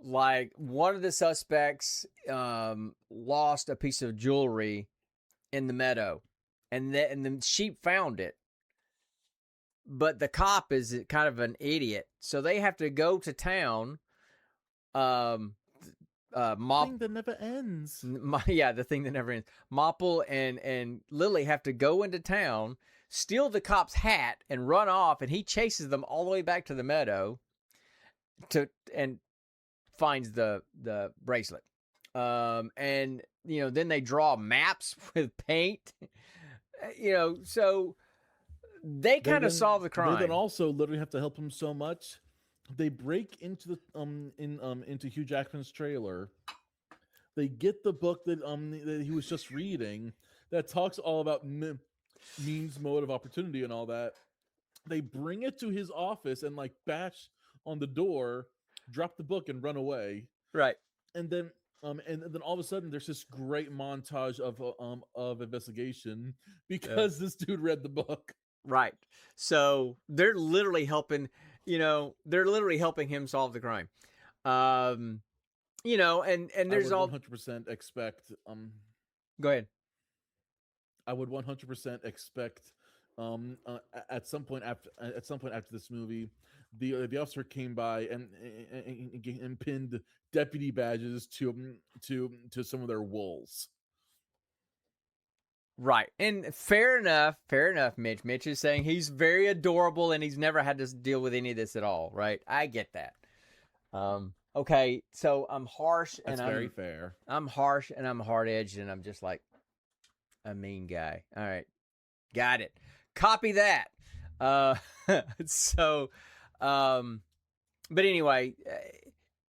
Like one of the suspects lost a piece of jewelry in the meadow, and the sheep found it. But the cop is kind of an idiot, so they have to go to town. The thing that never ends. The thing that never ends. Mopple and Lily have to go into town, steal the cop's hat, and run off. And he chases them all the way back to the meadow, and finds the bracelet. And then they draw maps with paint. So they kind of solve the crime. They then also literally have to help him so much. They break into into Hugh Jackman's trailer. They get the book that he was just reading that talks all about means, mode of opportunity, and all that. They bring it to his office and bash on the door, drop the book, and run away. Right. And then all of a sudden, there's this great montage of investigation because this dude read the book. Right. So they're literally helping. They're literally helping him solve the crime. And there's all 100% expect. Go ahead. I would 100% expect. At some point after this movie, the officer came by and pinned deputy badges to some of their wolves. Right. And fair enough, Mitch. Mitch is saying he's very adorable and he's never had to deal with any of this at all, right? I get that. Okay, so I'm harsh and That's very fair. I'm harsh and I'm hard-edged and I'm just like a mean guy. All right. Got it. Copy that. But anyway,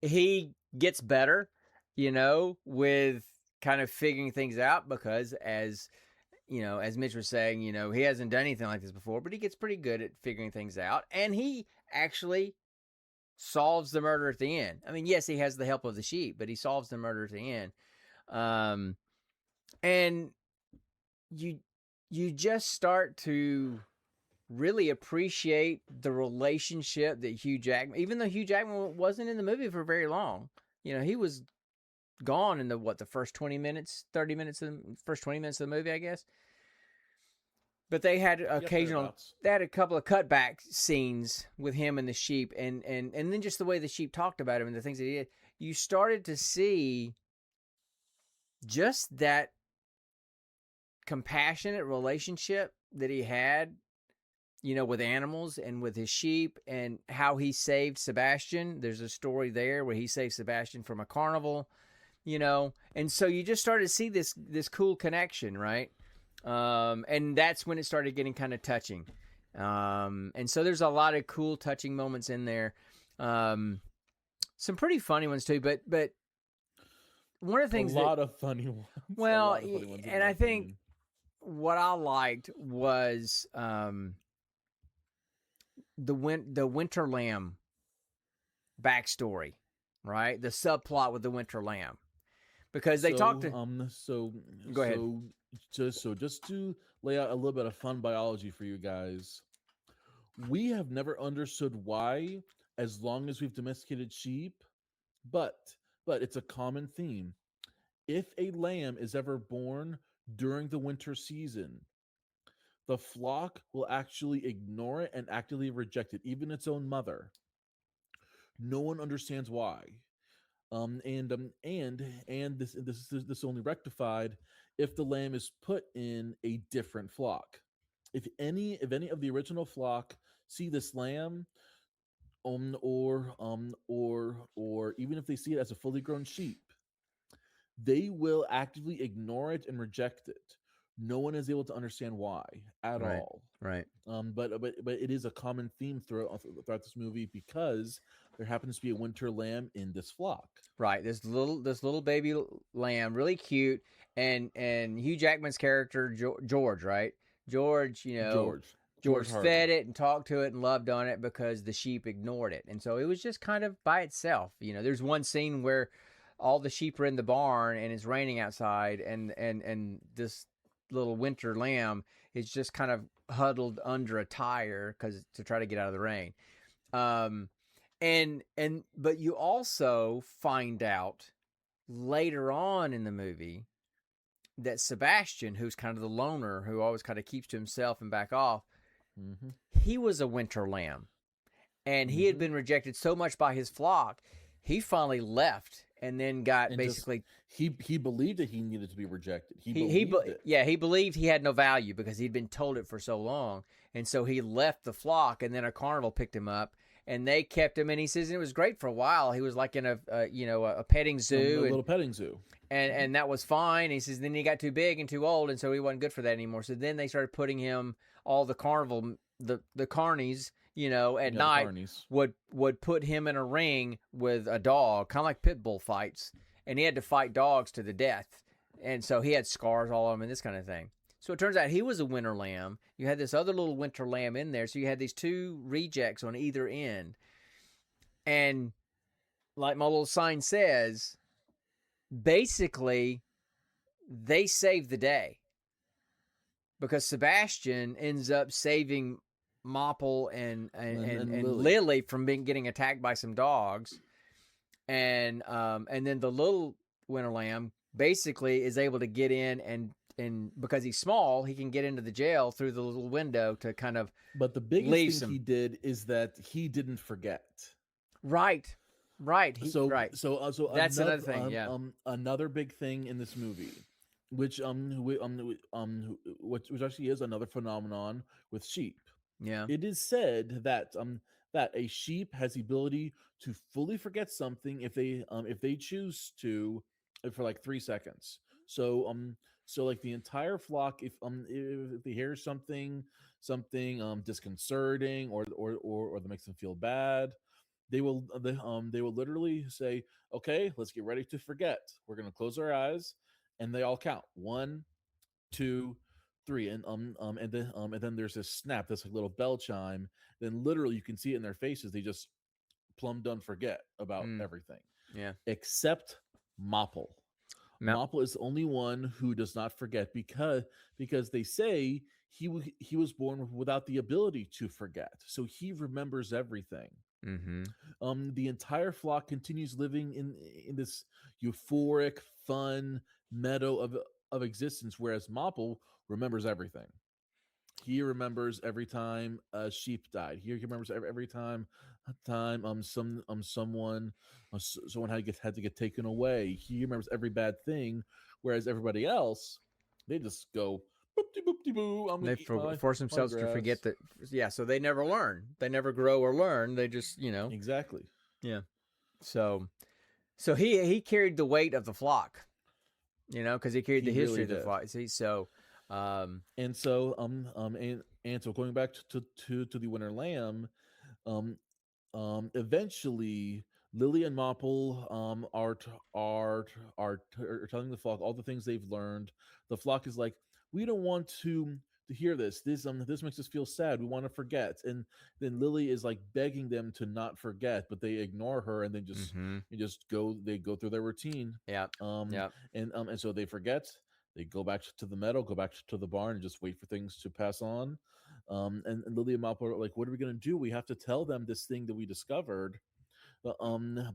he gets better, with kind of figuring things out because as Mitch was saying, he hasn't done anything like this before, but he gets pretty good at figuring things out. And he actually solves the murder at the end. I mean, yes, he has the help of the sheep, but he solves the murder at the end. And you just start to really appreciate the relationship that Hugh Jackman, even though Hugh Jackman wasn't in the movie for very long, he was gone in the first 20 minutes, 30 minutes, first 20 minutes of the movie, I guess. But they had thereabouts. they had a couple of cutback scenes with him and the sheep, and then just the way the sheep talked about him and the things that he did. You started to see just that compassionate relationship that he had, with animals and with his sheep, and how he saved Sebastian. There's a story there where he saved Sebastian from a carnival, and so you just started to see this cool connection, right? And that's when it started getting kind of touching. And so there's a lot of cool touching moments in there. Some pretty funny ones too, but one of the things a lot of funny ones. Well, and I think what I liked was the Winter Lamb backstory, right? The subplot with the Winter Lamb, because they talked to. Go ahead. Just to lay out a little bit of fun biology for you guys, we have never understood why, as long as we've domesticated sheep, but it's a common theme. If a lamb is ever born during the winter season, the flock will actually ignore it and actively reject it, even its own mother. No one understands why. And this is only rectified if the lamb is put in a different flock. If any of the original flock see this lamb, or even if they see it as a fully grown sheep, they will actively ignore it and reject it. No one is able to understand why at all. Right. But it is a common theme throughout this movie, because there happens to be a winter lamb in this flock. Right. This little baby lamb, really cute, and Hugh Jackman's character George, right? George fed it and talked to it and loved on it because the sheep ignored it, and so it was just kind of by itself. There's one scene where all the sheep are in the barn and it's raining outside, and this little winter lamb is just kind of huddled under a tire to try to get out of the rain. But you also find out later on in the movie that Sebastian, who's kind of the loner, who always kind of keeps to himself and back off, he was a winter lamb, and he had been rejected so much by his flock, he finally left. And then he believed that he needed to be rejected. He believed he had no value because he'd been told it for so long, and so he left the flock. And then a carnival picked him up, and they kept him. And he says it was great for a while. He was like in a petting zoo, a little petting zoo, and that was fine. He says then he got too big and too old, and so he wasn't good for that anymore. So then they started putting him all the carnival the carnies. At night carnies would put him in a ring with a dog, kind of like pit bull fights, and he had to fight dogs to the death, and so he had scars all on him and this kind of thing. So it turns out he was a winter lamb. You had this other little winter lamb in there, so you had these two rejects on either end, and like my little sign says, basically they saved the day because Sebastian ends up saving Mopple and Lily from getting attacked by some dogs, and then the little winter lamb basically is able to get in and because he's small, he can get into the jail through the little window to kind of. But the biggest thing he did is that he didn't forget. Right. So that's another thing. Another big thing in this movie, which actually is another phenomenon with sheep. Yeah. It is said that a sheep has the ability to fully forget something if they choose to, for like 3 seconds. So like the entire flock, if they hear something disconcerting or that makes them feel bad, they will literally say, "Okay, let's get ready to forget. We're going to close our eyes," and they all count 1, 2, 3, and then there's this snap, this little bell chime. Then literally you can see it in their faces. They just plumb done forget about everything. Yeah. Except Mopple. Mopple is the only one who does not forget because they say he was born without the ability to forget, so he remembers everything. The entire flock continues living in this euphoric, fun meadow of existence, whereas Mopple remembers everything. he remembers every time a sheep died. He remembers every time someone had to get taken away. He remembers every bad thing, whereas everybody else, they just go boop-de boop-de boo. I'm gonna They eat my force themselves to grass. forget that. Yeah, so they never learn. They never grow or learn. They just, Exactly. Yeah. So he carried the weight of the flock, because he carried the He history really of the did. flock. See, so And so and so going back to the Winter Lamb, eventually Lily and Mopple are telling the flock all the things they've learned. The flock is like, we don't want to hear this. This makes us feel sad. We want to forget. And then Lily is like begging them to not forget, but they ignore her and then just go. They go through their routine. yeah, yeah. And so they forget. They go back to the meadow, go back to the barn, and just wait for things to pass on. And Lily and Mopple are like, "What are we gonna do? We have to tell them this thing that we discovered." But in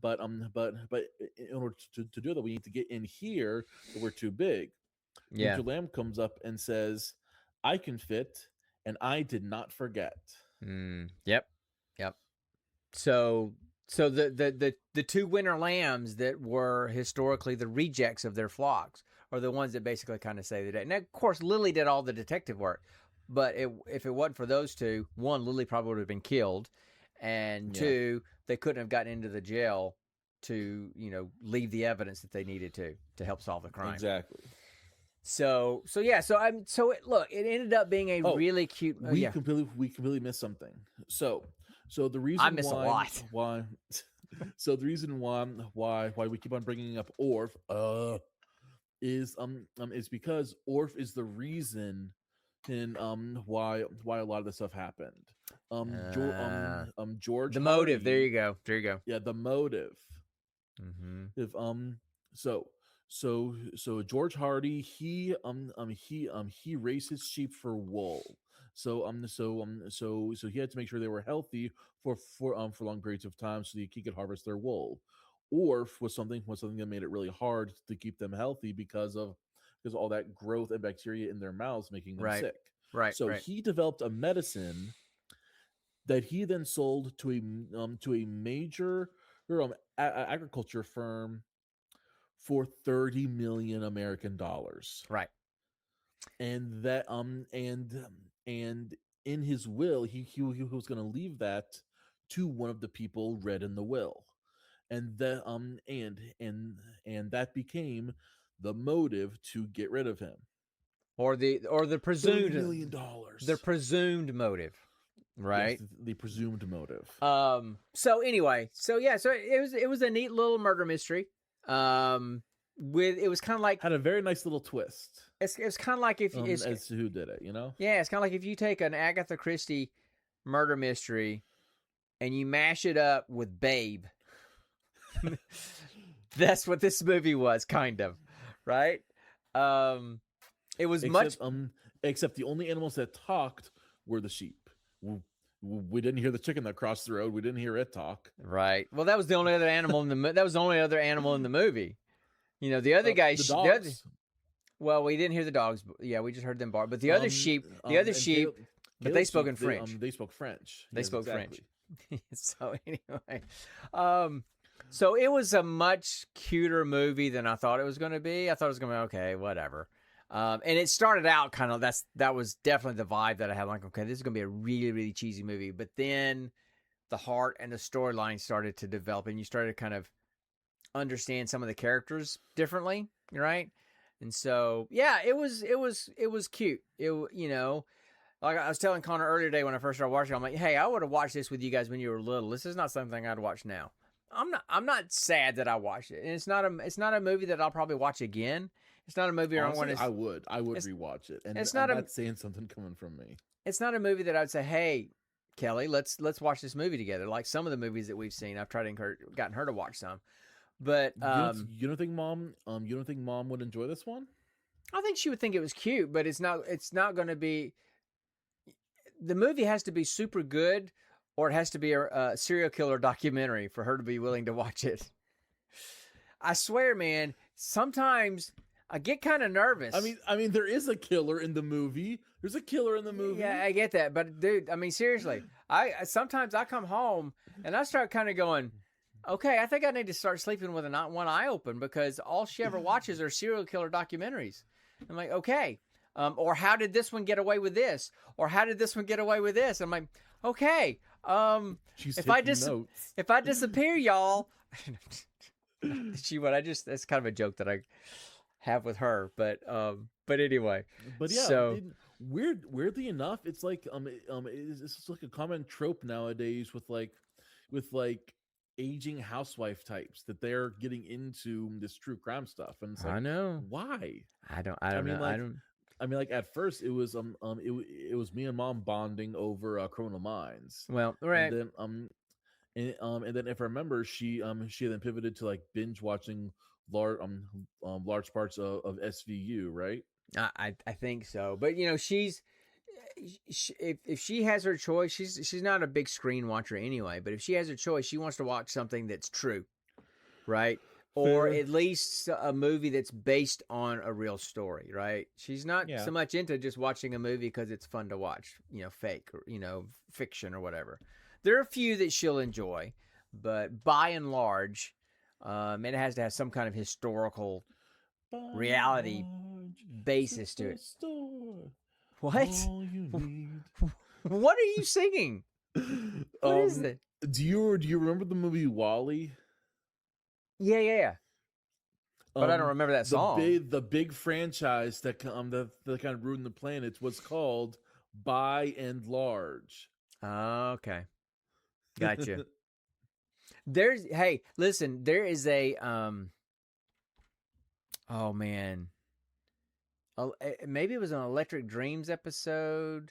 order to do that, we need to get in here. But we're too big. Yeah. Winter Lamb comes up and says, "I can fit, and I did not forget." Yep. So the two winter lambs that were historically the rejects of their flocks are the ones that basically kind of save the day. Now, of course, Lily did all the detective work, but if it wasn't for those two, one, Lily probably would have been killed, and two, they couldn't have gotten into the jail to leave the evidence that they needed to help solve the crime. Exactly. So it ended up being a really cute. We completely missed something. So the reason I miss a lot. Why? So the reason why we keep on bringing up Orf is because Orf is the reason why a lot of this stuff happened. George. The motive. Hardy, there you go. Yeah, the motive. Mm-hmm. If so George Hardy, he raises sheep for wool. So he had to make sure they were healthy for long periods of time so that he could harvest their wool. Orf was something that made it really hard to keep them healthy because all that growth and bacteria in their mouths making them sick. Right. So he developed a medicine that he then sold to a major agriculture firm for 30 million American dollars. Right. And that and in his will he was going to leave that to one of the people read in the will. And that and that became the motive to get rid of him. Or the presumed $30 million. The presumed motive. Right. Yes, the presumed motive. So anyway, so it was a neat little murder mystery. It was kind of like had a very nice little twist. It's kind of like if as to who did it, Yeah, it's kind of like if you take an Agatha Christie murder mystery and you mash it up with Babe. That's what this movie was, kind of, right? It was except the only animals that talked were the sheep. We didn't hear the chicken that crossed the road. We didn't hear it talk. Right. Well, that was the only other animal in the movie. The other guys. The dogs. Well, we didn't hear the dogs. Yeah, we just heard them bark. But the other sheep, but they spoke in French. They spoke French. They spoke French. So anyway, so it was a much cuter movie than I thought it was going to be. I thought it was going to be okay, whatever. And it started out kind of that was definitely the vibe that I had. Like, okay, this is going to be a really, really cheesy movie. But then the heart and the storyline started to develop, and you started to kind of understand some of the characters differently, right? And so, yeah, it was cute. Like I was telling Connor earlier today when I first started watching, I'm like, hey, I would have watched this with you guys when you were little. This is not something I'd watch now. I'm not sad that I watched it, and it's not a movie that I'll probably watch again. It's not a movie where I would rewatch it, and it's I'm not saying something coming from me. It's not a movie that I'd say, hey, Kelly, let's watch this movie together. Like some of the movies that we've seen, I've tried to gotten her to watch some. But you don't think mom would enjoy this one? I think she would think it was cute, but it's not going to be. The movie has to be super good, or it has to be a serial killer documentary for her to be willing to watch it. I swear, man. Sometimes I get kind of nervous. I mean, there is a killer in the movie. There's a killer in the movie. Yeah, I get that, but dude, I mean, seriously, sometimes I come home and I start kind of going, okay, I think I need to start sleeping with one eye open because all she ever watches are serial killer documentaries. I'm like, okay, or how did this one get away with this, or how did this one get away with this? I'm like, okay, if I disappear, y'all, she would. That's kind of a joke that I have with her, but anyway. But yeah, so weirdly enough, it's like it's like a common trope nowadays with aging housewife types that they're getting into this true crime stuff, and it's like, I know why. I don't. I mean, like at first it was it was me and mom bonding over Criminal Minds. Well, right. And then if I remember, she then pivoted to like binge watching large parts of SVU, right? I think so, but you know, if she has her choice, she's not a big screen watcher anyway. But if she has her choice, she wants to watch something that's true, right? Or at least a movie that's based on a real story, right? She's not so much into just watching a movie because it's fun to watch, you know, fake or, you know, fiction or whatever. There are a few that she'll enjoy, but by and large, it has to have some kind of historical reality basis to it. What? What are you singing? What is it? Do you remember the movie WALL-E? Yeah. But I don't remember that song. The big franchise that kind of ruined the planet was called By and Large. Okay. Gotcha. Hey, listen, there is a oh man. Maybe it was an Electric Dreams episode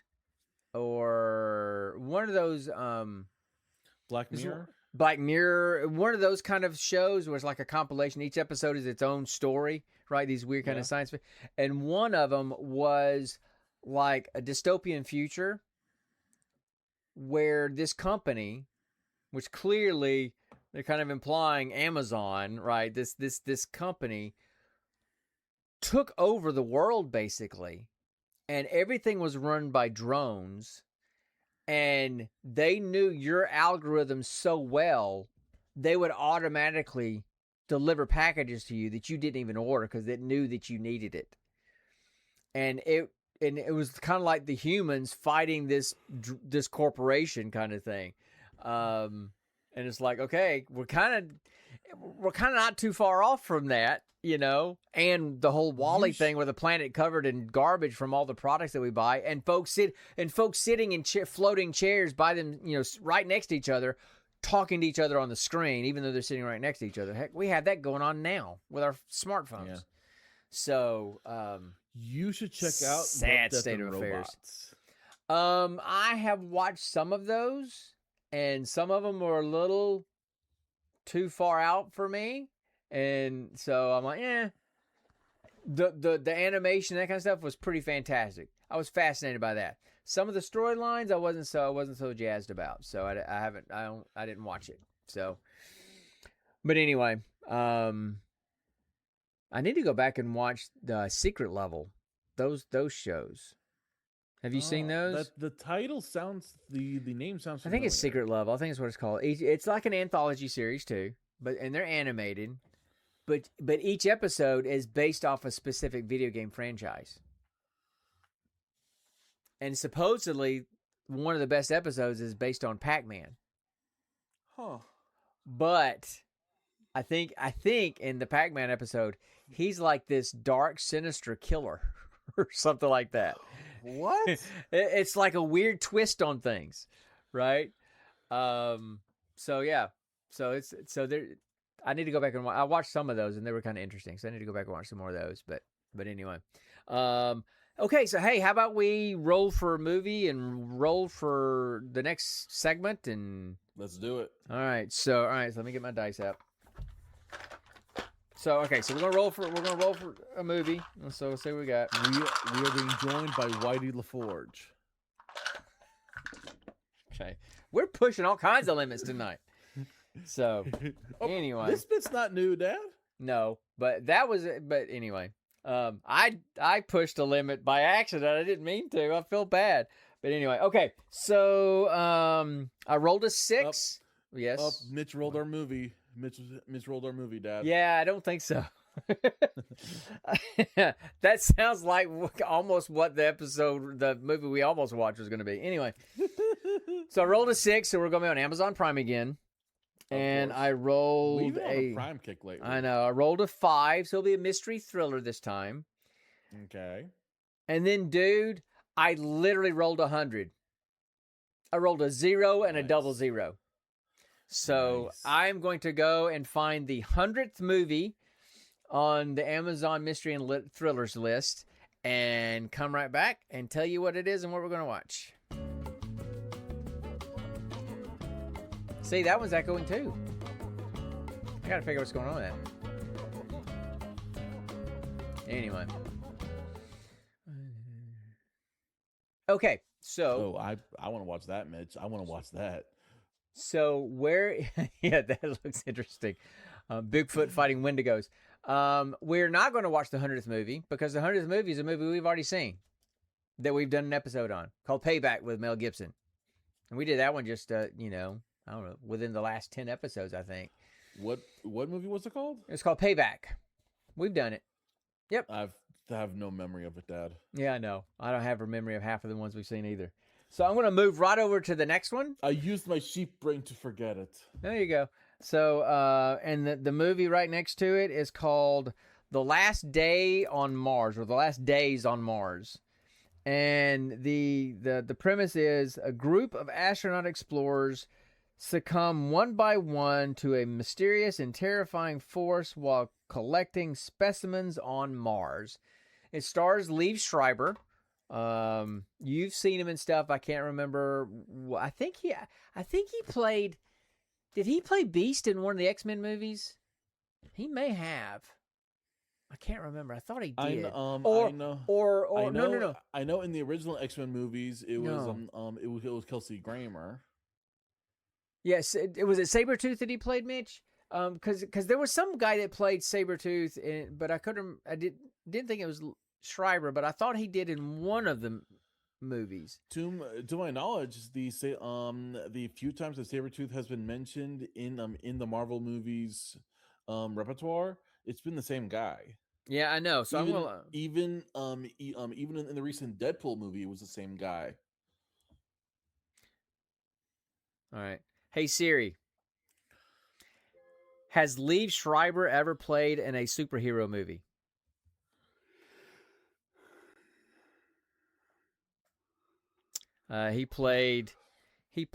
or one of those Black Mirror. One of those kind of shows where it's like a compilation. Each episode is its own story, right? These weird kind of science fiction. And one of them was like a dystopian future where this company, which clearly they're kind of implying Amazon, right? This company took over the world basically, and everything was run by drones. And they knew your algorithm so well, they would automatically deliver packages to you that you didn't even order because it knew that you needed it. And it was kind of like the humans fighting this corporation kind of thing. And it's like, okay, we're kind of not too far off from that, you know, and the whole WALL-E thing where the planet covered in garbage from all the products that we buy, and folks sitting in floating chairs by them, you know, right next to each other, talking to each other on the screen, even though they're sitting right next to each other. Heck, we have that going on now with our smartphones. Yeah. So, you should check out sad state of affairs. I have watched some of those, and some of them were a little too far out for me. And so I'm like, the animation, that kind of stuff was pretty fantastic. I was fascinated by that. Some of the storylines I wasn't so jazzed about. So I didn't watch it. So, but anyway, I need to go back and watch the Secret Level. Those shows. Have you seen those? The title sounds, the name sounds familiar. I think it's Secret Level. I think it's what it's called. It's like an anthology series too, and they're animated. But each episode is based off a specific video game franchise. And supposedly one of the best episodes is based on Pac-Man. Huh. But I think in the Pac-Man episode, he's like this dark, sinister killer or something like that. What? It's like a weird twist on things, right? So yeah. So there. I need to go back and watch. I watched some of those, and they were kind of interesting. So I need to go back and watch some more of those. But anyway, okay. So hey, how about we roll for a movie and roll for the next segment? And let's do it. All right. So let me get my dice out. So okay. So we're gonna roll for a movie. So let's see what we got. We are being joined by Whitey LaForge. Okay. We're pushing all kinds of limits tonight. So, anyway. This bit's not new, Dad. No, but that was it. But anyway, I pushed a limit by accident. I didn't mean to. I feel bad. But anyway, okay. So I rolled a 6. Yes. Mitch rolled our movie. Mitch rolled our movie, Dad. Yeah, I don't think so. That sounds like almost what the movie we almost watched was going to be. Anyway, so I rolled a 6, so we're going to be on Amazon Prime again. And I rolled We've been on a Prime kick lately. I know. I rolled a 5, so it'll be a mystery thriller this time. Okay. And then, dude, I literally rolled 100. I rolled a 0 and a double 0. So I'm going to go and find the 100th movie on the Amazon Mystery and Thrillers list and come right back and tell you what it is and what we're going to watch. See, that one's echoing too. I got to figure out what's going on with that. Anyway. Okay, so... Oh, I want to watch that, Mitch. I want to watch that. So where... yeah, that looks interesting. Bigfoot fighting Wendigos. We're not going to watch the 100th movie because the 100th movie is a movie we've already seen that we've done an episode on called Payback with Mel Gibson. And we did that one just, I don't know, within the last 10 episodes, I think. What movie was it called? It's called Payback. We've done it. Yep. I have no memory of it, Dad. Yeah, I know. I don't have a memory of half of the ones we've seen either. So I'm going to move right over to the next one. I used my sheep brain to forget it. There you go. So, and the movie right next to it is called The Last Day on Mars, or The Last Days on Mars. And the premise is a group of astronaut explorers succumb one by one to a mysterious and terrifying force while collecting specimens on Mars. It stars Liev Schreiber. You've seen him and stuff. I can't remember. I think he played. Did he play Beast in one of the X-Men movies? He may have. I can't remember. I thought he did. No. I know in the original X-Men movies it was Kelsey Grammer. Yes, it was Sabretooth that he played, Mitch. Because there was some guy that played Sabretooth, but I didn't think it was Schreiber, but I thought he did in one of the movies. To my knowledge, the few times that Sabretooth has been mentioned in the Marvel movies repertoire, it's been the same guy. Yeah, I know. So even in the recent Deadpool movie, it was the same guy. All right. Hey Siri, has Liev Schreiber ever played in a superhero movie? He played the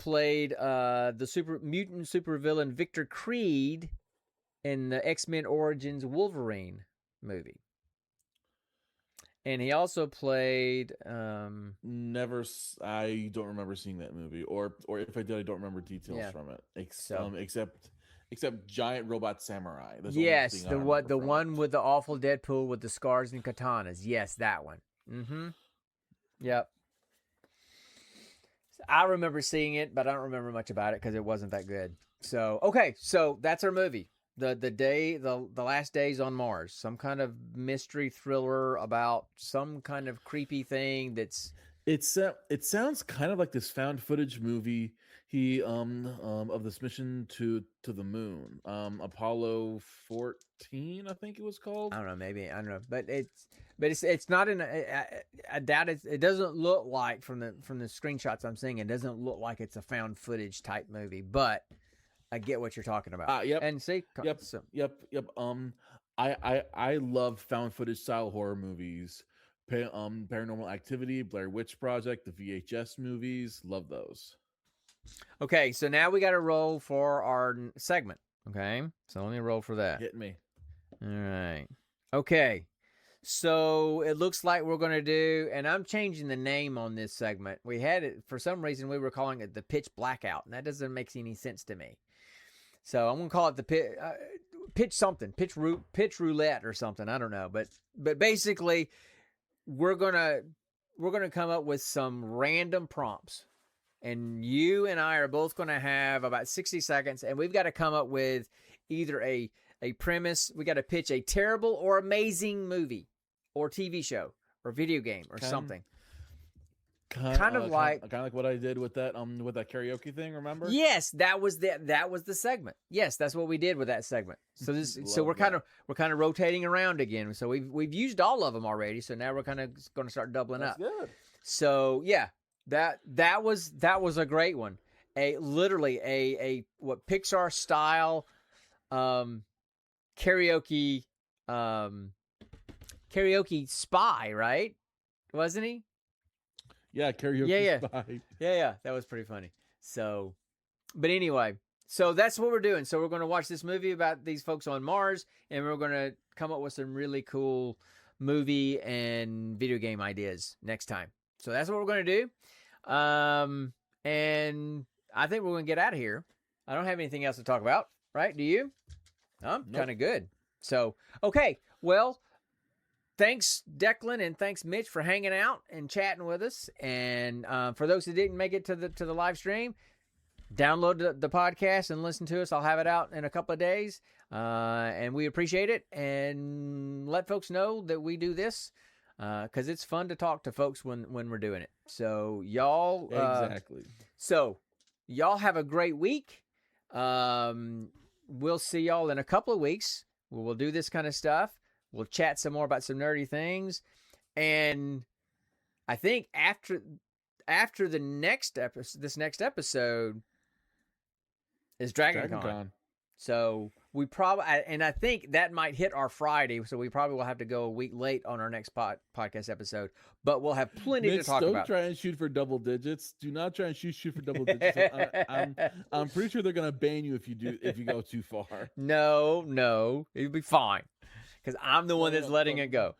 mutant supervillain Victor Creed in the X-Men Origins Wolverine movie. And he also played Never. I don't remember seeing that movie, or if I did, I don't remember details from it. Except giant robot samurai. That's yes, the one with the awful Deadpool with the scars and katanas. Yes, that one. Mm-hmm. Yep. I remember seeing it, but I don't remember much about it because it wasn't that good. So okay, so that's our movie. The Last Days on Mars, some kind of mystery thriller about some kind of creepy thing that's. It sounds kind of like this found footage movie of this mission to the moon, Apollo 14, I think it was called. I don't know, maybe I don't know, but it's not in. I doubt it. It doesn't look like from the screenshots I'm seeing. It doesn't look like it's a found footage type movie, but I get what you're talking about. Yep. And see, Yep. I love found footage style horror movies. Paranormal Activity, Blair Witch Project, the VHS movies, love those. Okay, so now we got to roll for our segment. Okay, so let me roll for that. Hit me. All right. Okay, so it looks like we're going to do, and I'm changing the name on this segment. We had it, for some reason, we were calling it the Pitch Blackout, and that doesn't make any sense to me. So I'm going to call it the pitch something, pitch roulette or something. I don't know, but basically, we're gonna come up with some random prompts, and you and I are both going to have about 60 seconds, and we've got to come up with either a premise. We got to pitch a terrible or amazing movie, or TV show or video game or something. Kind of like what I did with that karaoke thing. Remember? Yes, that was the segment. Yes, that's what we did with that segment. So we're kind of rotating around again. So we've used all of them already. So now we're kind of going to start doubling up. Good. So yeah, that was a great one. Literally a what Pixar style karaoke spy, right? Wasn't he? Yeah, karaoke Yeah. spy. Yeah, that was pretty funny. So, but anyway, so that's what we're doing. So we're going to watch this movie about these folks on Mars, and we're going to come up with some really cool movie and video game ideas next time. So that's what we're going to do. And I think we're going to get out of here. I don't have anything else to talk about, right? Do you? I'm kind of good. So, okay. Well, thanks, Declan, and thanks, Mitch, for hanging out and chatting with us. And for those who didn't make it to the live stream, download the podcast and listen to us. I'll have it out in a couple of days, and we appreciate it. And let folks know that we do this because it's fun to talk to folks when we're doing it. So y'all, Exactly. So y'all have a great week. We'll see y'all in a couple of weeks. We'll do this kind of stuff. We'll chat some more about some nerdy things. And I think after the next this next episode is DragonCon. So we probably, and I think that might hit our Friday. So we probably will have to go a week late on our next podcast episode, but we'll have plenty to talk about. Don't try and shoot for double digits. Do not try and shoot for double digits. I'm pretty sure they're going to ban you if you go too far. No, it'll be fine. Because I'm the one that's letting it go.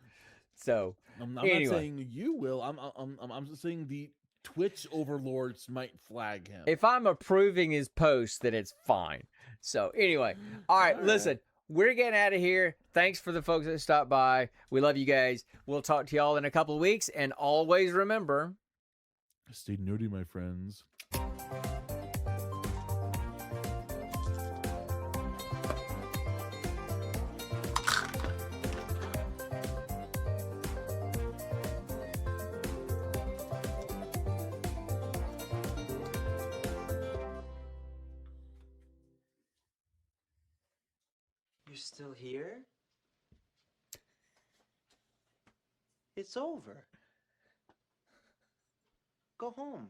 So I'm not saying you will. I'm just saying the Twitch overlords might flag him. If I'm approving his post, then it's fine. So anyway, all right. Listen, we're getting out of here. Thanks for the folks that stopped by. We love you guys. We'll talk to y'all in a couple of weeks. And always remember, stay nerdy, my friends. You're still here? It's over. Go home.